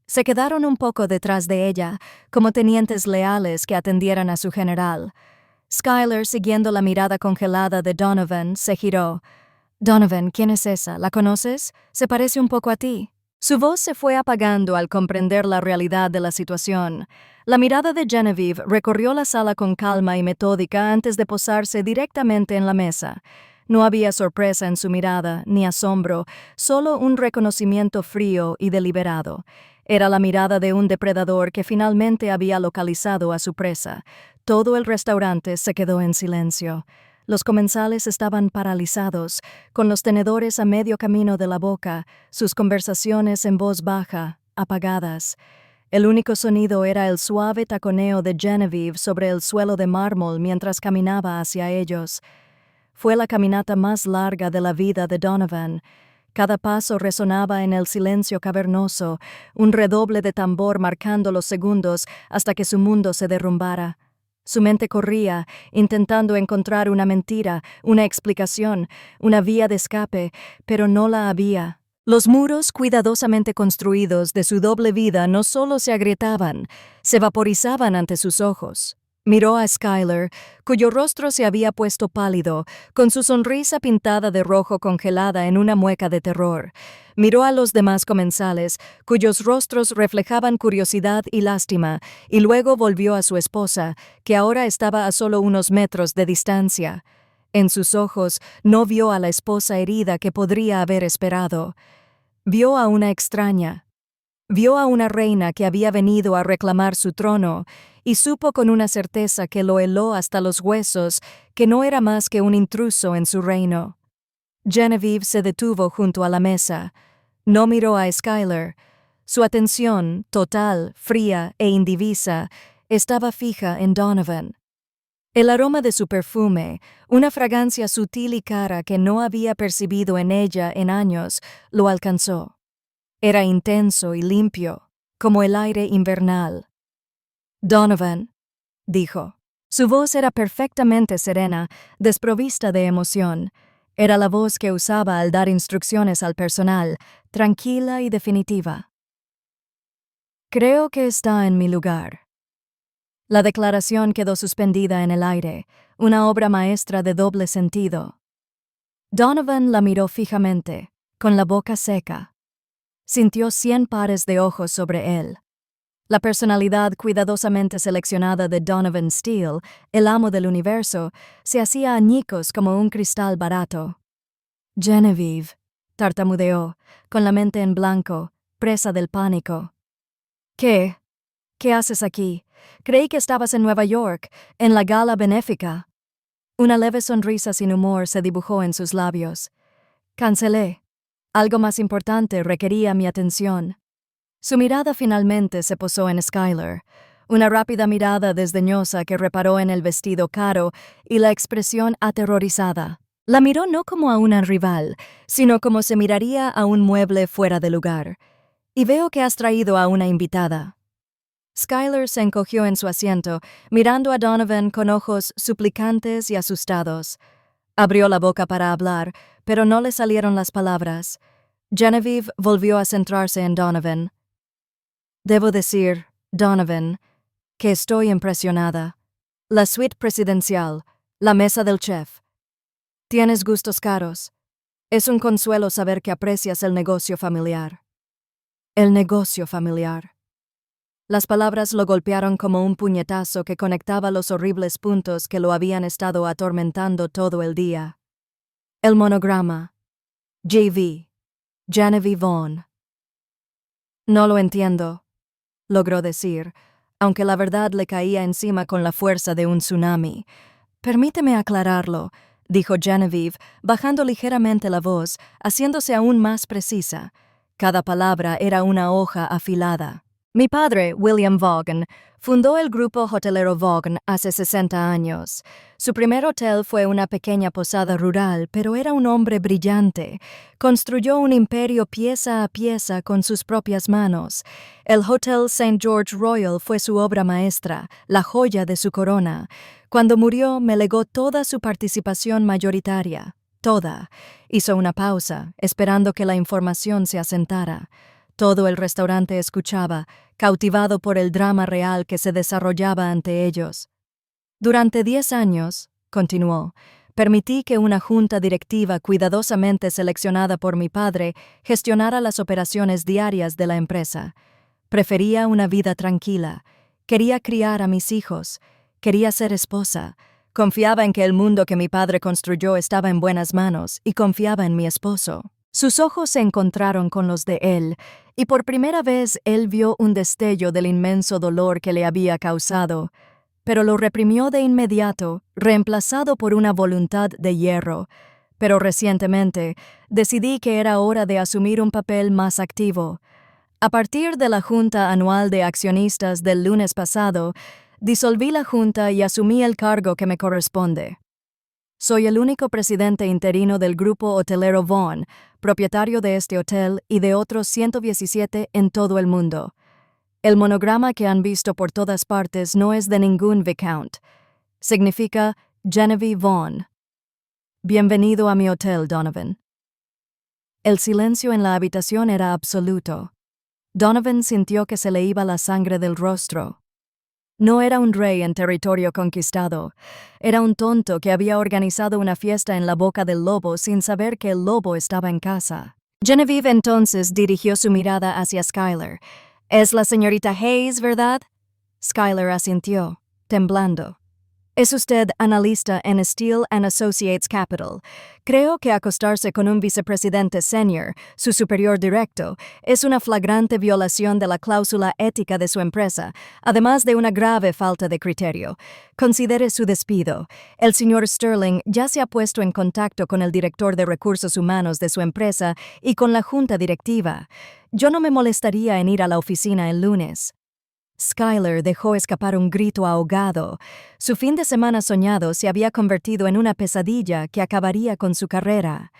Se quedaron un poco detrás de ella, como tenientes leales que atendieran a su general. Skylar, siguiendo la mirada congelada de Donovan, se giró. «Donovan, ¿quién es esa? ¿La conoces? Se parece un poco a ti». Su voz se fue apagando al comprender la realidad de la situación. La mirada de Genevieve recorrió la sala con calma y metódica antes de posarse directamente en la mesa. No había sorpresa en su mirada, ni asombro, solo un reconocimiento frío y deliberado. Era la mirada de un depredador que finalmente había localizado a su presa. Todo el restaurante se quedó en silencio. Los comensales estaban paralizados, con los tenedores a medio camino de la boca, sus conversaciones en voz baja, apagadas. El único sonido era el suave taconeo de Genevieve sobre el suelo de mármol mientras caminaba hacia ellos. Fue la caminata más larga de la vida de Donovan. Cada paso resonaba en el silencio cavernoso, un redoble de tambor marcando los segundos hasta que su mundo se derrumbara. Su mente corría, intentando encontrar una mentira, una explicación, una vía de escape, pero no la había. Los muros cuidadosamente construidos de su doble vida no solo se agrietaban, se vaporizaban ante sus ojos. Miró a Skyler, cuyo rostro se había puesto pálido, con su sonrisa pintada de rojo congelada en una mueca de terror. Miró a los demás comensales, cuyos rostros reflejaban curiosidad y lástima, y luego volvió a su esposa, que ahora estaba a solo unos metros de distancia. En sus ojos no vio a la esposa herida que podría haber esperado. Vio a una extraña. Vio a una reina que había venido a reclamar su trono, y supo con una certeza que lo heló hasta los huesos que no era más que un intruso en su reino. Genevieve se detuvo junto a la mesa. No miró a Skyler. Su atención, total, fría e indivisa, estaba fija en Donovan. El aroma de su perfume, una fragancia sutil y cara que no había percibido en ella en años, lo alcanzó. Era intenso y limpio, como el aire invernal. «Donovan», dijo. Su voz era perfectamente serena, desprovista de emoción. Era la voz que usaba al dar instrucciones al personal, tranquila y definitiva. «Creo que está en mi lugar». La declaración quedó suspendida en el aire, una obra maestra de doble sentido. Donovan la miró fijamente, con la boca seca. Sintió 100 pares de ojos sobre él. La personalidad cuidadosamente seleccionada de Donovan Steele, el amo del universo, se hacía añicos como un cristal barato. «Genevieve», tartamudeó, con la mente en blanco, presa del pánico. «¿Qué? ¿Qué haces aquí? Creí que estabas en Nueva York, en la gala benéfica». Una leve sonrisa sin humor se dibujó en sus labios. «Cancelé. Algo más importante requería mi atención». Su mirada finalmente se posó en Skyler, una rápida mirada desdeñosa que reparó en el vestido caro y la expresión aterrorizada. La miró no como a una rival, sino como se miraría a un mueble fuera de lugar. «Y veo que has traído a una invitada». Skyler se encogió en su asiento, mirando a Donovan con ojos suplicantes y asustados. Abrió la boca para hablar, pero no le salieron las palabras. Genevieve volvió a centrarse en Donovan. «Debo decir, Donovan, que estoy impresionada. La suite presidencial, la mesa del chef. Tienes gustos caros. Es un consuelo saber que aprecias el negocio familiar». «El negocio familiar». Las palabras lo golpearon como un puñetazo que conectaba los horribles puntos que lo habían estado atormentando todo el día. El monograma. J.V. Genevieve Vaughn. «No lo entiendo», logró decir, aunque la verdad le caía encima con la fuerza de un tsunami. «Permíteme aclararlo», dijo Genevieve, bajando ligeramente la voz, haciéndose aún más precisa. Cada palabra era una hoja afilada. «Mi padre, William Vaughan, fundó el grupo hotelero Vaughan hace 60 años. Su primer hotel fue una pequeña posada rural, pero era un hombre brillante. Construyó un imperio pieza a pieza con sus propias manos. El Hotel St. George Royal fue su obra maestra, la joya de su corona. Cuando murió, me legó toda su participación mayoritaria. Toda». Hizo una pausa, esperando que la información se asentara. Todo el restaurante escuchaba, cautivado por el drama real que se desarrollaba ante ellos. «Durante 10 años», continuó, «permití que una junta directiva cuidadosamente seleccionada por mi padre gestionara las operaciones diarias de la empresa. Prefería una vida tranquila. Quería criar a mis hijos. Quería ser esposa. Confiaba en que el mundo que mi padre construyó estaba en buenas manos y confiaba en mi esposo». Sus ojos se encontraron con los de él, y por primera vez él vio un destello del inmenso dolor que le había causado, pero lo reprimió de inmediato, reemplazado por una voluntad de hierro. Pero recientemente decidí que era hora de asumir un papel más activo. A partir de la Junta Anual de Accionistas del lunes pasado, disolví la Junta y asumí el cargo que me corresponde. Soy el único presidente interino del grupo hotelero Vaughn, propietario de este hotel y de otros 117 en todo el mundo. El monograma que han visto por todas partes no es de ningún Viscount. Significa Genevieve Vaughn. Bienvenido a mi hotel, Donovan. El silencio en la habitación era absoluto. Donovan sintió que se le iba la sangre del rostro. No era un rey en territorio conquistado. Era un tonto que había organizado una fiesta en la boca del lobo sin saber que el lobo estaba en casa. Genevieve entonces dirigió su mirada hacia Skylar. «Es la señorita Hayes, ¿verdad?» Skylar asintió, temblando. «Es usted analista en Steele & Associates Capital. Creo que acostarse con un vicepresidente senior, su superior directo, es una flagrante violación de la cláusula ética de su empresa, además de una grave falta de criterio. Considere su despido. El señor Sterling ya se ha puesto en contacto con el director de recursos humanos de su empresa y con la junta directiva. Yo no me molestaría en ir a la oficina el lunes». Skylar dejó escapar un grito ahogado. Su fin de semana soñado se había convertido en una pesadilla que acabaría con su carrera.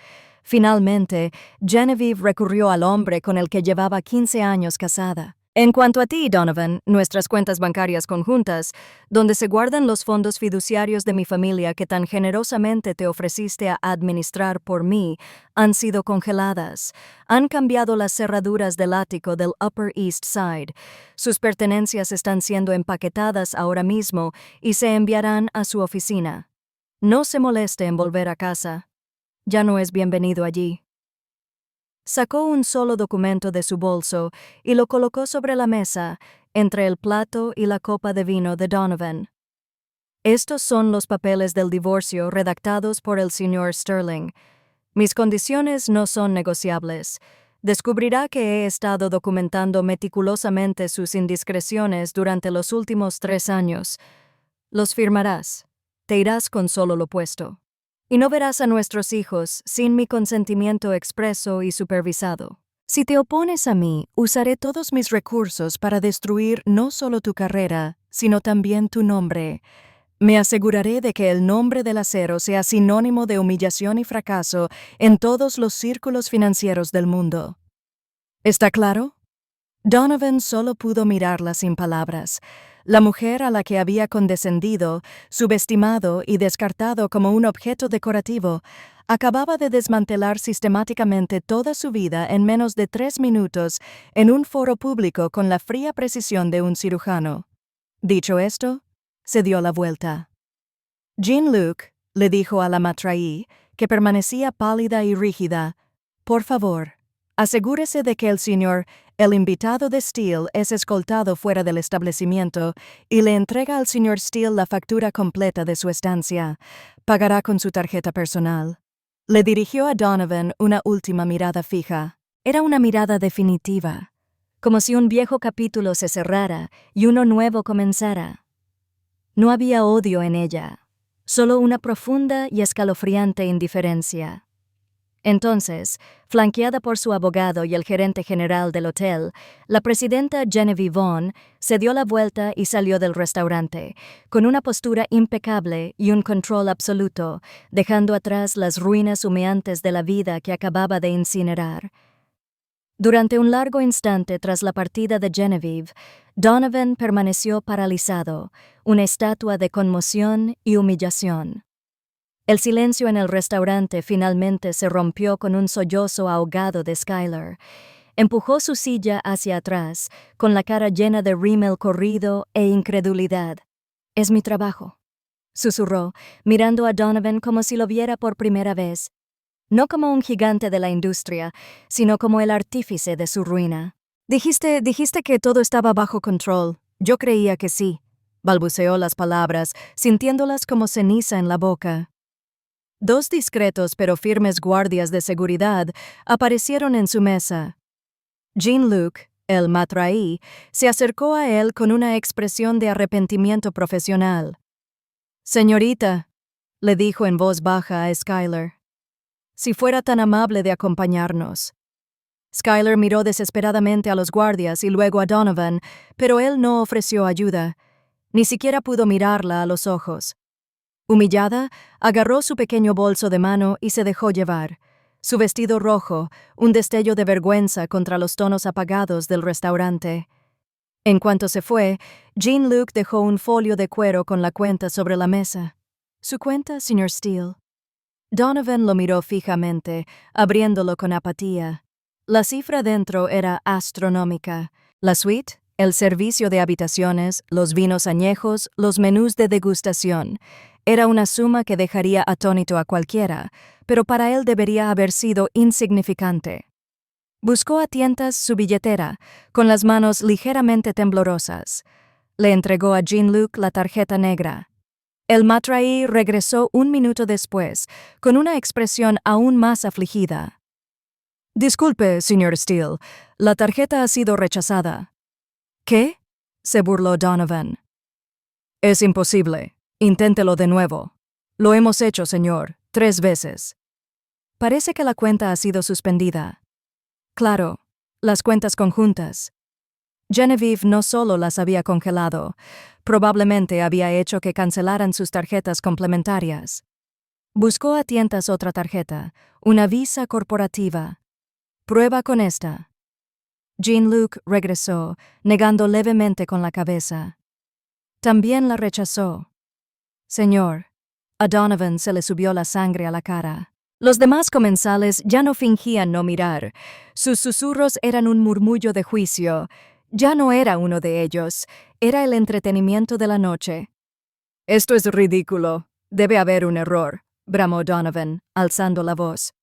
Finalmente, Genevieve recurrió al hombre con el que llevaba 15 años casada. «En cuanto a ti, Donovan, nuestras cuentas bancarias conjuntas, donde se guardan los fondos fiduciarios de mi familia que tan generosamente te ofreciste a administrar por mí, han sido congeladas. Han cambiado las cerraduras del ático del Upper East Side. Sus pertenencias están siendo empaquetadas ahora mismo y se enviarán a su oficina. No se moleste en volver a casa. Ya no es bienvenido allí». Sacó un solo documento de su bolso y lo colocó sobre la mesa, entre el plato y la copa de vino de Donovan. «Estos son los papeles del divorcio redactados por el señor Sterling. Mis condiciones no son negociables. Descubrirá que he estado documentando meticulosamente sus indiscreciones durante los últimos 3 años. Los firmarás. Te irás con solo lo puesto. Y no verás a nuestros hijos sin mi consentimiento expreso y supervisado. Si te opones a mí, usaré todos mis recursos para destruir no solo tu carrera, sino también tu nombre. Me aseguraré de que el nombre del acero sea sinónimo de humillación y fracaso en todos los círculos financieros del mundo. ¿Está claro?» Donovan solo pudo mirarla sin palabras. La mujer a la que había condescendido, subestimado y descartado como un objeto decorativo, acababa de desmantelar sistemáticamente toda su vida en menos de 3 minutos en un foro público con la fría precisión de un cirujano. Dicho esto, se dio la vuelta. «Jean-Luc», le dijo a la matraí, que permanecía pálida y rígida, «por favor, asegúrese de que el invitado de Steele es escoltado fuera del establecimiento y le entrega al señor Steele la factura completa de su estancia. Pagará con su tarjeta personal». Le dirigió a Donovan una última mirada fija. Era una mirada definitiva, como si un viejo capítulo se cerrara y uno nuevo comenzara. No había odio en ella, solo una profunda y escalofriante indiferencia. Entonces, flanqueada por su abogado y el gerente general del hotel, la presidenta Genevieve Vaughn se dio la vuelta y salió del restaurante, con una postura impecable y un control absoluto, dejando atrás las ruinas humeantes de la vida que acababa de incinerar. Durante un largo instante tras la partida de Genevieve, Donovan permaneció paralizado, una estatua de conmoción y humillación. El silencio en el restaurante finalmente se rompió con un sollozo ahogado de Skylar. Empujó su silla hacia atrás, con la cara llena de rímel corrido e incredulidad. «Es mi trabajo», susurró, mirando a Donovan como si lo viera por primera vez. No como un gigante de la industria, sino como el artífice de su ruina. Dijiste que todo estaba bajo control. Yo creía que sí», balbuceó las palabras, sintiéndolas como ceniza en la boca. 2 discretos pero firmes guardias de seguridad aparecieron en su mesa. Jean-Luc, el matraí, se acercó a él con una expresión de arrepentimiento profesional. «Señorita», le dijo en voz baja a Skylar, «si fuera tan amable de acompañarnos». Skylar miró desesperadamente a los guardias y luego a Donovan, pero él no ofreció ayuda. Ni siquiera pudo mirarla a los ojos. Humillada, agarró su pequeño bolso de mano y se dejó llevar. Su vestido rojo, un destello de vergüenza contra los tonos apagados del restaurante. En cuanto se fue, Jean-Luc dejó un folio de cuero con la cuenta sobre la mesa. ¿Su cuenta, señor Steele? Donovan lo miró fijamente, abriéndolo con apatía. La cifra dentro era astronómica. La suite, el servicio de habitaciones, los vinos añejos, los menús de degustación. Era una suma que dejaría atónito a cualquiera, pero para él debería haber sido insignificante. Buscó a tientas su billetera, con las manos ligeramente temblorosas. Le entregó a Jean-Luc la tarjeta negra. El matraí regresó un minuto después, con una expresión aún más afligida. «Disculpe, señor Steele, la tarjeta ha sido rechazada». «¿Qué?», se burló Donovan. «Es imposible. Inténtelo de nuevo». «Lo hemos hecho, señor, 3 veces». «Parece que la cuenta ha sido suspendida». «Claro, las cuentas conjuntas». Genevieve no solo las había congelado, probablemente había hecho que cancelaran sus tarjetas complementarias. Buscó a tientas otra tarjeta, una visa corporativa. «Prueba con esta». Jean-Luc regresó, negando levemente con la cabeza. También la rechazó. «Señor». A Donovan se le subió la sangre a la cara. Los demás comensales ya no fingían no mirar. Sus susurros eran un murmullo de juicio. Ya no era uno de ellos, era el entretenimiento de la noche. «Esto es ridículo. Debe haber un error», bramó Donovan, alzando la voz.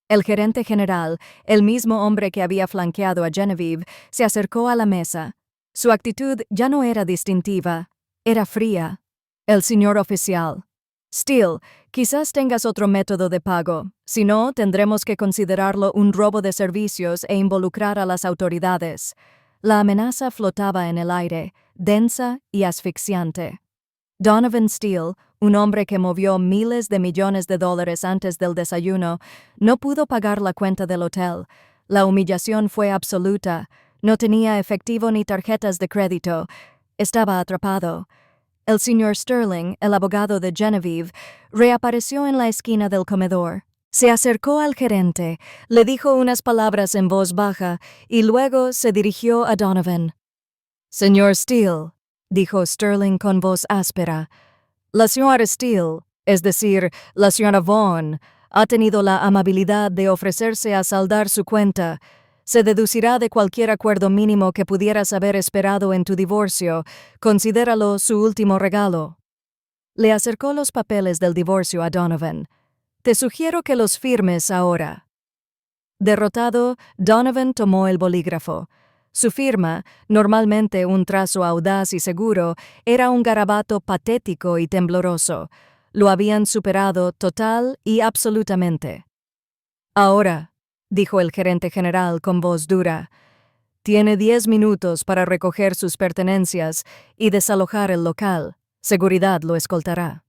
El gerente general, el mismo hombre que había flanqueado a Genevieve, se acercó a la mesa. Su actitud ya no era distintiva, era fría. «El señor oficial». «Steele, quizás tengas otro método de pago. Si no, tendremos que considerarlo un robo de servicios e involucrar a las autoridades». La amenaza flotaba en el aire, densa y asfixiante. Donovan Steele, un hombre que movió miles de millones de dólares antes del desayuno, no pudo pagar la cuenta del hotel. La humillación fue absoluta. No tenía efectivo ni tarjetas de crédito. Estaba atrapado. El señor Sterling, el abogado de Genevieve, reapareció en la esquina del comedor. Se acercó al gerente, le dijo unas palabras en voz baja y luego se dirigió a Donovan. «Señor Steele», dijo Sterling con voz áspera, «la señora Steele, es decir, la señora Vaughn, ha tenido la amabilidad de ofrecerse a saldar su cuenta. Se deducirá de cualquier acuerdo mínimo que pudieras haber esperado en tu divorcio. Considéralo su último regalo». Le acercó los papeles del divorcio a Donovan. «Te sugiero que los firmes ahora». Derrotado, Donovan tomó el bolígrafo. Su firma, normalmente un trazo audaz y seguro, era un garabato patético y tembloroso. Lo habían superado total y absolutamente. «Ahora», dijo el gerente general con voz dura, «tiene 10 minutos para recoger sus pertenencias y desalojar el local. Seguridad lo escoltará».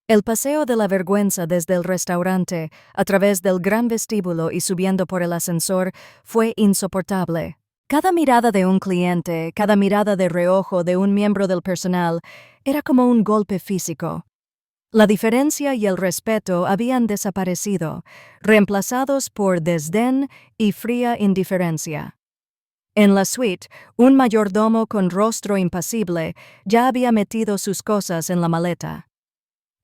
El paseo de la vergüenza desde el restaurante, a través del gran vestíbulo y subiendo por el ascensor, fue insoportable. Cada mirada de un cliente, cada mirada de reojo de un miembro del personal, era como un golpe físico. La diferencia y el respeto habían desaparecido, reemplazados por desdén y fría indiferencia. En la suite, un mayordomo con rostro impasible ya había metido sus cosas en la maleta.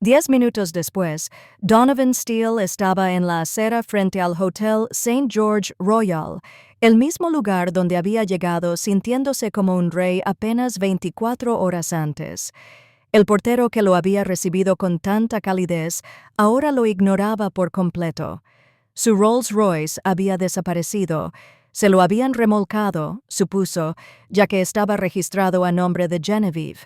10 minutos después, Donovan Steele estaba en la acera frente al Hotel St. George Royal, el mismo lugar donde había llegado sintiéndose como un rey apenas 24 horas antes. El portero que lo había recibido con tanta calidez ahora lo ignoraba por completo. Su Rolls Royce había desaparecido. Se lo habían remolcado, supuso, ya que estaba registrado a nombre de Genevieve.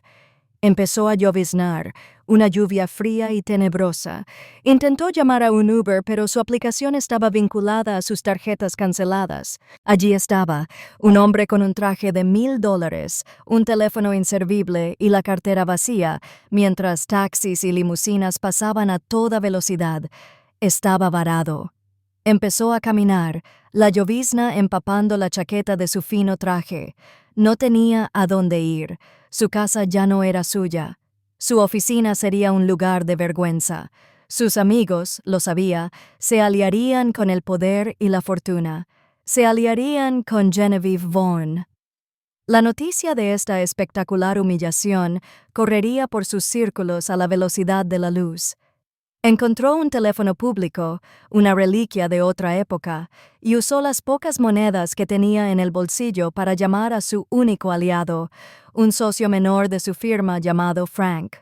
Empezó a lloviznar, una lluvia fría y tenebrosa. Intentó llamar a un Uber, pero su aplicación estaba vinculada a sus tarjetas canceladas. Allí estaba, un hombre con un traje de $1,000, un teléfono inservible y la cartera vacía, mientras taxis y limusinas pasaban a toda velocidad. Estaba varado. Empezó a caminar, la llovizna empapando la chaqueta de su fino traje. No tenía a dónde ir. Su casa ya no era suya. Su oficina sería un lugar de vergüenza. Sus amigos, lo sabía, se aliarían con el poder y la fortuna. Se aliarían con Genevieve Vaughn. La noticia de esta espectacular humillación correría por sus círculos a la velocidad de la luz. Encontró un teléfono público, una reliquia de otra época, y usó las pocas monedas que tenía en el bolsillo para llamar a su único aliado, un socio menor de su firma llamado Frank.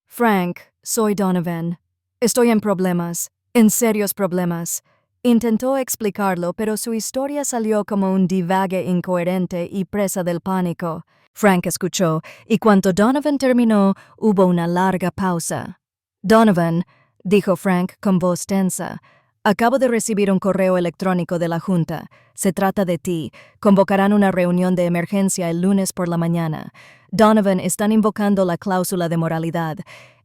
Frank, soy Donovan. Estoy en problemas, en serios problemas. Intentó explicarlo, pero su historia salió como un divague incoherente y presa del pánico. Frank escuchó, y cuando Donovan terminó, hubo una larga pausa. Donovan, dijo Frank con voz tensa, acabo de recibir un correo electrónico de la Junta. Se trata de ti. Convocarán una reunión de emergencia el lunes por la mañana. Donovan, están invocando la cláusula de moralidad.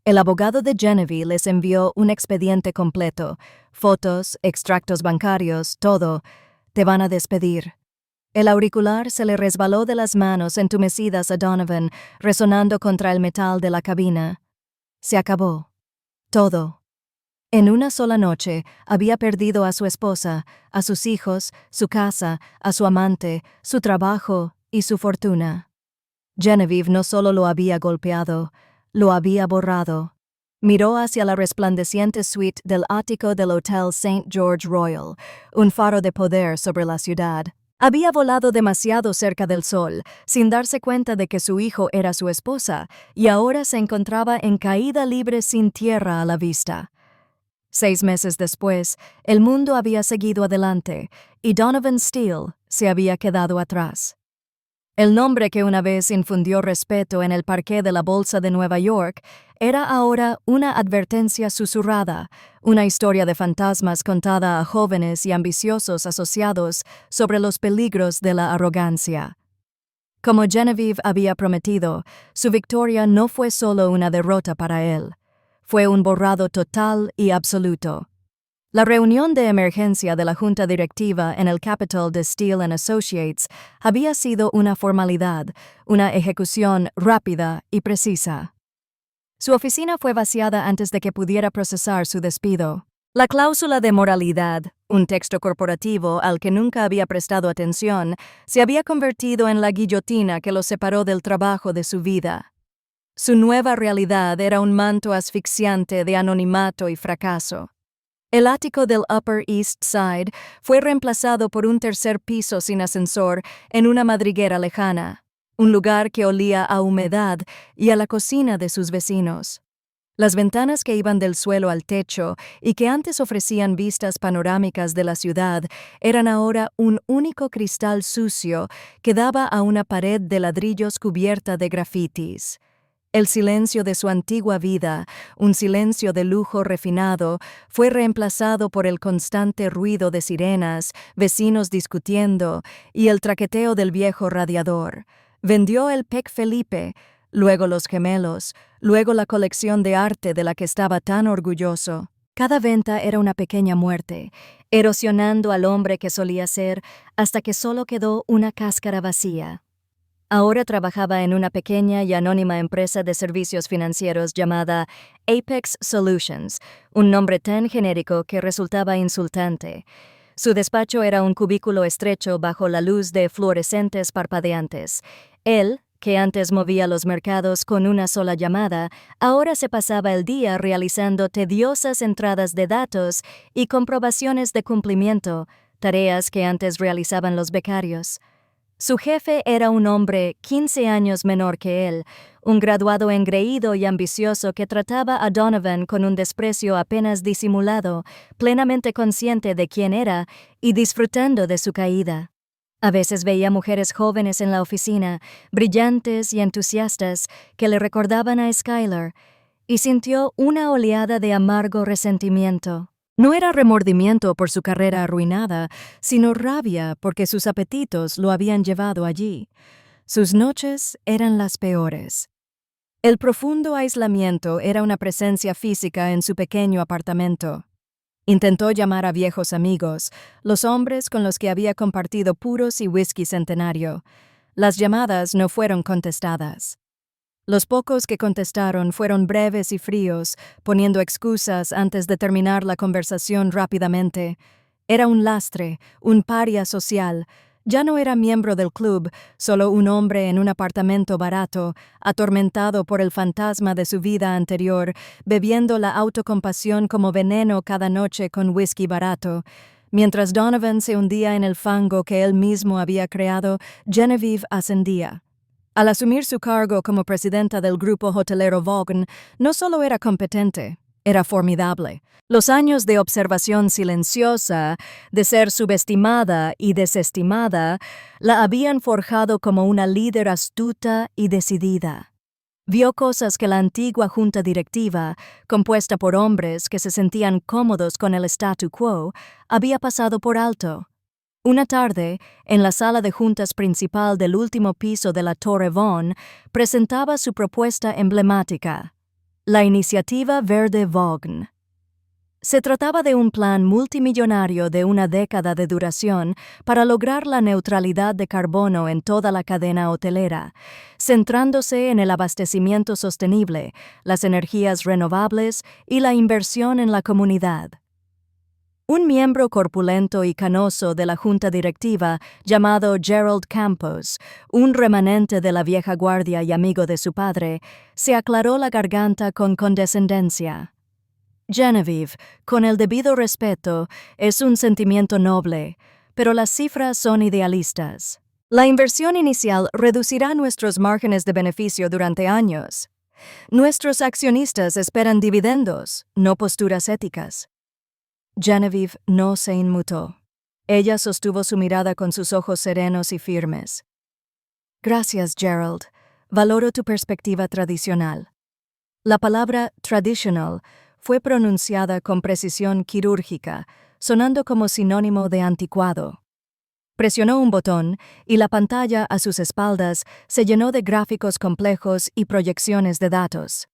El abogado de Genevieve les envió un expediente completo. Fotos, extractos bancarios, todo. Te van a despedir. El auricular se le resbaló de las manos entumecidas a Donovan, resonando contra el metal de la cabina. Se acabó. Todo. En una sola noche había perdido a su esposa, a sus hijos, su casa, a su amante, su trabajo y su fortuna. Genevieve no solo lo había golpeado, lo había borrado. Miró hacia la resplandeciente suite del ático del Hotel St. George Royal, un faro de poder sobre la ciudad. Había volado demasiado cerca del sol, sin darse cuenta de que su hijo era su esposa, y ahora se encontraba en caída libre sin tierra a la vista. 6 meses después, el mundo había seguido adelante, y Donovan Steele se había quedado atrás. El nombre que una vez infundió respeto en el parqué de la Bolsa de Nueva York era ahora una advertencia susurrada, una historia de fantasmas contada a jóvenes y ambiciosos asociados sobre los peligros de la arrogancia. Como Genevieve había prometido, su victoria no fue solo una derrota para él. Fue un borrado total y absoluto. La reunión de emergencia de la junta directiva en el Capitol de Steele & Associates había sido una formalidad, una ejecución rápida y precisa. Su oficina fue vaciada antes de que pudiera procesar su despido. La cláusula de moralidad, un texto corporativo al que nunca había prestado atención, se había convertido en la guillotina que lo separó del trabajo de su vida. Su nueva realidad era un manto asfixiante de anonimato y fracaso. El ático del Upper East Side fue reemplazado por un tercer piso sin ascensor en una madriguera lejana, un lugar que olía a humedad y a la cocina de sus vecinos. Las ventanas que iban del suelo al techo y que antes ofrecían vistas panorámicas de la ciudad eran ahora un único cristal sucio que daba a una pared de ladrillos cubierta de grafitis. El silencio de su antigua vida, un silencio de lujo refinado, fue reemplazado por el constante ruido de sirenas, vecinos discutiendo y el traqueteo del viejo radiador. Vendió el Pec Felipe, luego los gemelos, luego la colección de arte de la que estaba tan orgulloso. Cada venta era una pequeña muerte, erosionando al hombre que solía ser hasta que solo quedó una cáscara vacía. Ahora trabajaba en una pequeña y anónima empresa de servicios financieros llamada Apex Solutions, un nombre tan genérico que resultaba insultante. Su despacho era un cubículo estrecho bajo la luz de fluorescentes parpadeantes. Él, que antes movía los mercados con una sola llamada, ahora se pasaba el día realizando tediosas entradas de datos y comprobaciones de cumplimiento, tareas que antes realizaban los becarios. Su jefe era un hombre 15 años menor que él, un graduado engreído y ambicioso que trataba a Donovan con un desprecio apenas disimulado, plenamente consciente de quién era y disfrutando de su caída. A veces veía mujeres jóvenes en la oficina, brillantes y entusiastas, que le recordaban a Skylar, y sintió una oleada de amargo resentimiento. No era remordimiento por su carrera arruinada, sino rabia porque sus apetitos lo habían llevado allí. Sus noches eran las peores. El profundo aislamiento era una presencia física en su pequeño apartamento. Intentó llamar a viejos amigos, los hombres con los que había compartido puros y whisky centenario. Las llamadas no fueron contestadas. Los pocos que contestaron fueron breves y fríos, poniendo excusas antes de terminar la conversación rápidamente. Era un lastre, un paria social. Ya no era miembro del club, solo un hombre en un apartamento barato, atormentado por el fantasma de su vida anterior, bebiendo la autocompasión como veneno cada noche con whisky barato. Mientras Donovan se hundía en el fango que él mismo había creado, Genevieve ascendía. Al asumir su cargo como presidenta del grupo hotelero Vaughn, no solo era competente, era formidable. Los años de observación silenciosa, de ser subestimada y desestimada, la habían forjado como una líder astuta y decidida. Vio cosas que la antigua junta directiva, compuesta por hombres que se sentían cómodos con el statu quo, había pasado por alto. Una tarde, en la sala de juntas principal del último piso de la Torre Vaughan, presentaba su propuesta emblemática, la Iniciativa Verde Vaughn. Se trataba de un plan multimillonario de una década de duración para lograr la neutralidad de carbono en toda la cadena hotelera, centrándose en el abastecimiento sostenible, las energías renovables y la inversión en la comunidad. Un miembro corpulento y canoso de la junta directiva, llamado Gerald Campos, un remanente de la vieja guardia y amigo de su padre, se aclaró la garganta con condescendencia. Genevieve, con el debido respeto, es un sentimiento noble, pero las cifras son idealistas. La inversión inicial reducirá nuestros márgenes de beneficio durante años. Nuestros accionistas esperan dividendos, no posturas éticas. Genevieve no se inmutó. Ella sostuvo su mirada con sus ojos serenos y firmes. Gracias, Gerald. Valoro tu perspectiva tradicional. La palabra traditional fue pronunciada con precisión quirúrgica, sonando como sinónimo de anticuado. Presionó un botón y la pantalla a sus espaldas se llenó de gráficos complejos y proyecciones de datos.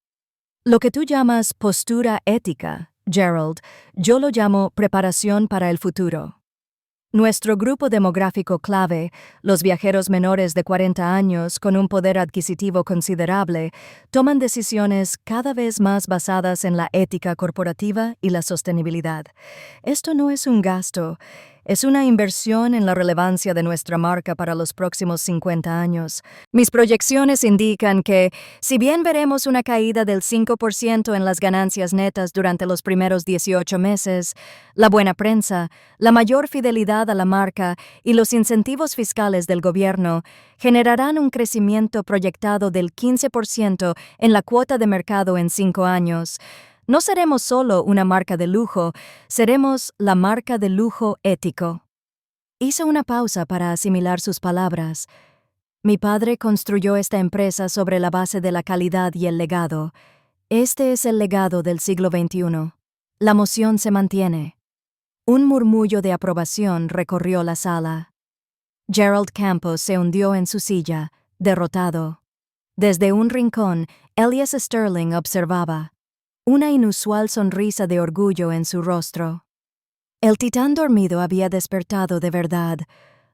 Lo que tú llamas postura ética, Gerald, yo lo llamo preparación para el futuro. Nuestro grupo demográfico clave, los viajeros menores de 40 años con un poder adquisitivo considerable, toman decisiones cada vez más basadas en la ética corporativa y la sostenibilidad. Esto no es un gasto, es una inversión en la relevancia de nuestra marca para los próximos 50 años. Mis proyecciones indican que, si bien veremos una caída del 5% en las ganancias netas durante los primeros 18 meses, la buena prensa, la mayor fidelidad a la marca y los incentivos fiscales del gobierno generarán un crecimiento proyectado del 15% en la cuota de mercado en 5 años. No seremos solo una marca de lujo, seremos la marca de lujo ético. Hizo una pausa para asimilar sus palabras. Mi padre construyó esta empresa sobre la base de la calidad y el legado. Este es el legado del siglo XXI. La moción se mantiene. Un murmullo de aprobación recorrió la sala. Gerald Campos se hundió en su silla, derrotado. Desde un rincón, Elias Sterling observaba. Una inusual sonrisa de orgullo en su rostro. El titán dormido había despertado de verdad.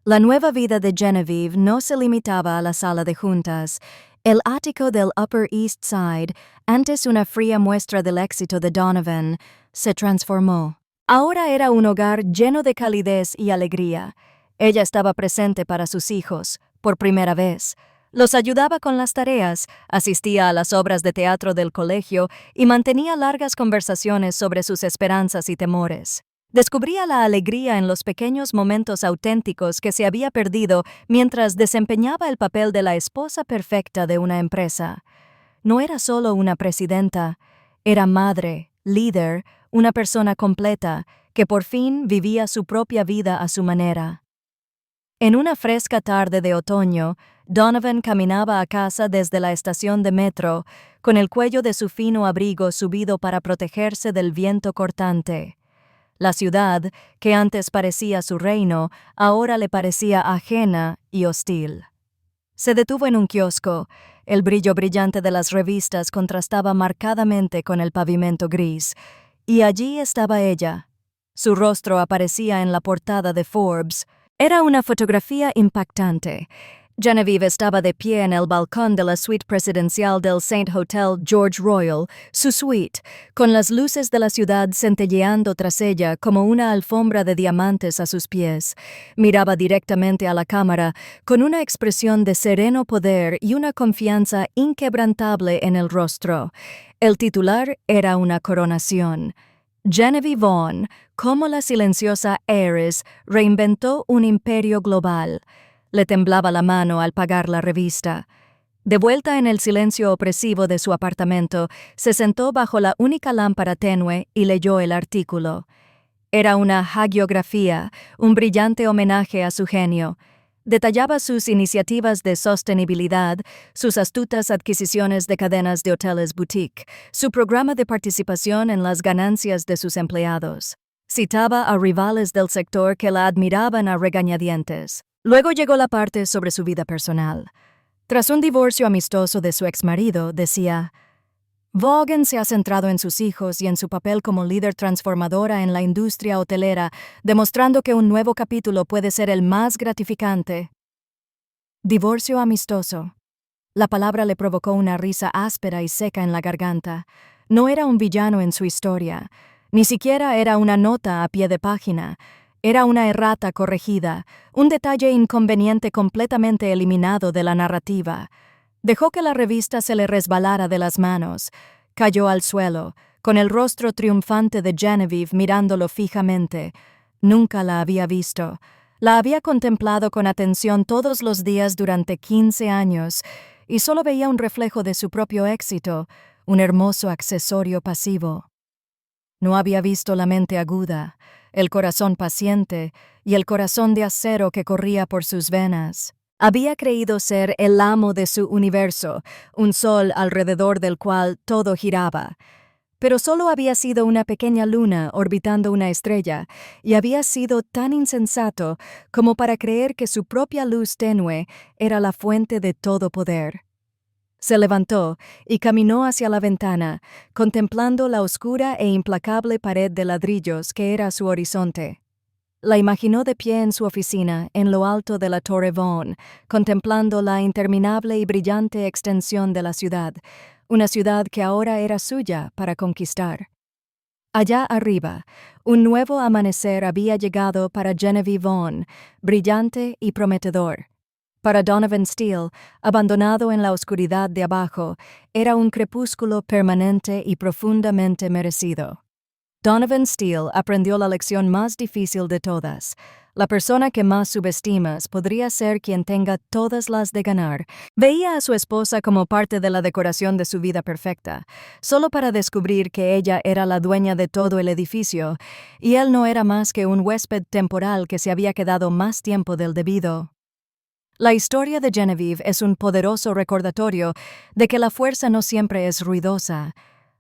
La nueva vida de Genevieve no se limitaba a la sala de juntas. El ático del Upper East Side, antes una fría muestra del éxito de Donovan, se transformó. Ahora era un hogar lleno de calidez y alegría. Ella estaba presente para sus hijos, por primera vez. Los ayudaba con las tareas, asistía a las obras de teatro del colegio y mantenía largas conversaciones sobre sus esperanzas y temores. Descubría la alegría en los pequeños momentos auténticos que se había perdido mientras desempeñaba el papel de la esposa perfecta de una empresa. No era solo una presidenta, era madre, líder, una persona completa, que por fin vivía su propia vida a su manera. En una fresca tarde de otoño, Donovan caminaba a casa desde la estación de metro, con el cuello de su fino abrigo subido para protegerse del viento cortante. La ciudad, que antes parecía su reino, ahora le parecía ajena y hostil. Se detuvo en un kiosco. El brillo brillante de las revistas contrastaba marcadamente con el pavimento gris, y allí estaba ella. Su rostro aparecía en la portada de Forbes. Era una fotografía impactante. Genevieve estaba de pie en el balcón de la suite presidencial del Saint Hotel George Royal, su suite, con las luces de la ciudad centelleando tras ella como una alfombra de diamantes a sus pies. Miraba directamente a la cámara, con una expresión de sereno poder y una confianza inquebrantable en el rostro. El titular era una coronación. Genevieve Vaughn, como la silenciosa Heiress, reinventó un imperio global. Le temblaba la mano al pagar la revista. De vuelta en el silencio opresivo de su apartamento, se sentó bajo la única lámpara tenue y leyó el artículo. Era una hagiografía, un brillante homenaje a su genio. Detallaba sus iniciativas de sostenibilidad, sus astutas adquisiciones de cadenas de hoteles boutique, su programa de participación en las ganancias de sus empleados. Citaba a rivales del sector que la admiraban a regañadientes. Luego llegó la parte sobre su vida personal. Tras un divorcio amistoso de su exmarido, decía: Vaughan se ha centrado en sus hijos y en su papel como líder transformadora en la industria hotelera, demostrando que un nuevo capítulo puede ser el más gratificante. Divorcio amistoso. La palabra le provocó una risa áspera y seca en la garganta. No era un villano en su historia. Ni siquiera era una nota a pie de página. Era una errata corregida, un detalle inconveniente completamente eliminado de la narrativa. Dejó que la revista se le resbalara de las manos. Cayó al suelo, con el rostro triunfante de Genevieve mirándolo fijamente. Nunca la había visto. La había contemplado con atención todos los días durante 15 años, y solo veía un reflejo de su propio éxito, un hermoso accesorio pasivo. No había visto la mente aguda, el corazón paciente y el corazón de acero que corría por sus venas. Había creído ser el amo de su universo, un sol alrededor del cual todo giraba. Pero solo había sido una pequeña luna orbitando una estrella, y había sido tan insensato como para creer que su propia luz tenue era la fuente de todo poder. Se levantó y caminó hacia la ventana, contemplando la oscura e implacable pared de ladrillos que era su horizonte. La imaginó de pie en su oficina, en lo alto de la Torre Vaughan, contemplando la interminable y brillante extensión de la ciudad, una ciudad que ahora era suya para conquistar. Allá arriba, un nuevo amanecer había llegado para Genevieve Vaughn, brillante y prometedor. Para Donovan Steele, abandonado en la oscuridad de abajo, era un crepúsculo permanente y profundamente merecido. Donovan Steele aprendió la lección más difícil de todas. La persona que más subestimas podría ser quien tenga todas las de ganar. Veía a su esposa como parte de la decoración de su vida perfecta, solo para descubrir que ella era la dueña de todo el edificio, y él no era más que un huésped temporal que se había quedado más tiempo del debido. La historia de Genevieve es un poderoso recordatorio de que la fuerza no siempre es ruidosa.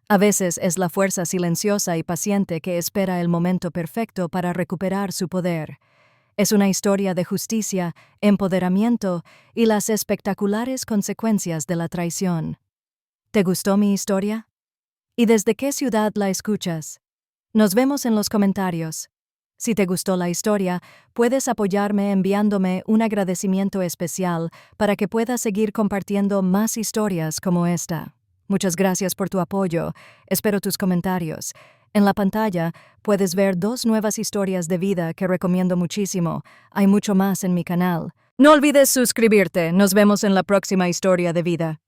A veces es la fuerza silenciosa y paciente que espera el momento perfecto para recuperar su poder. Es una historia de justicia, empoderamiento y las espectaculares consecuencias de la traición. ¿Te gustó mi historia? ¿Y desde qué ciudad la escuchas? Nos vemos en los comentarios. Si te gustó la historia, puedes apoyarme enviándome un agradecimiento especial para que pueda seguir compartiendo más historias como esta. Muchas gracias por tu apoyo. Espero tus comentarios. En la pantalla puedes ver 2 nuevas historias de vida que recomiendo muchísimo. Hay mucho más en mi canal. No olvides suscribirte. Nos vemos en la próxima historia de vida.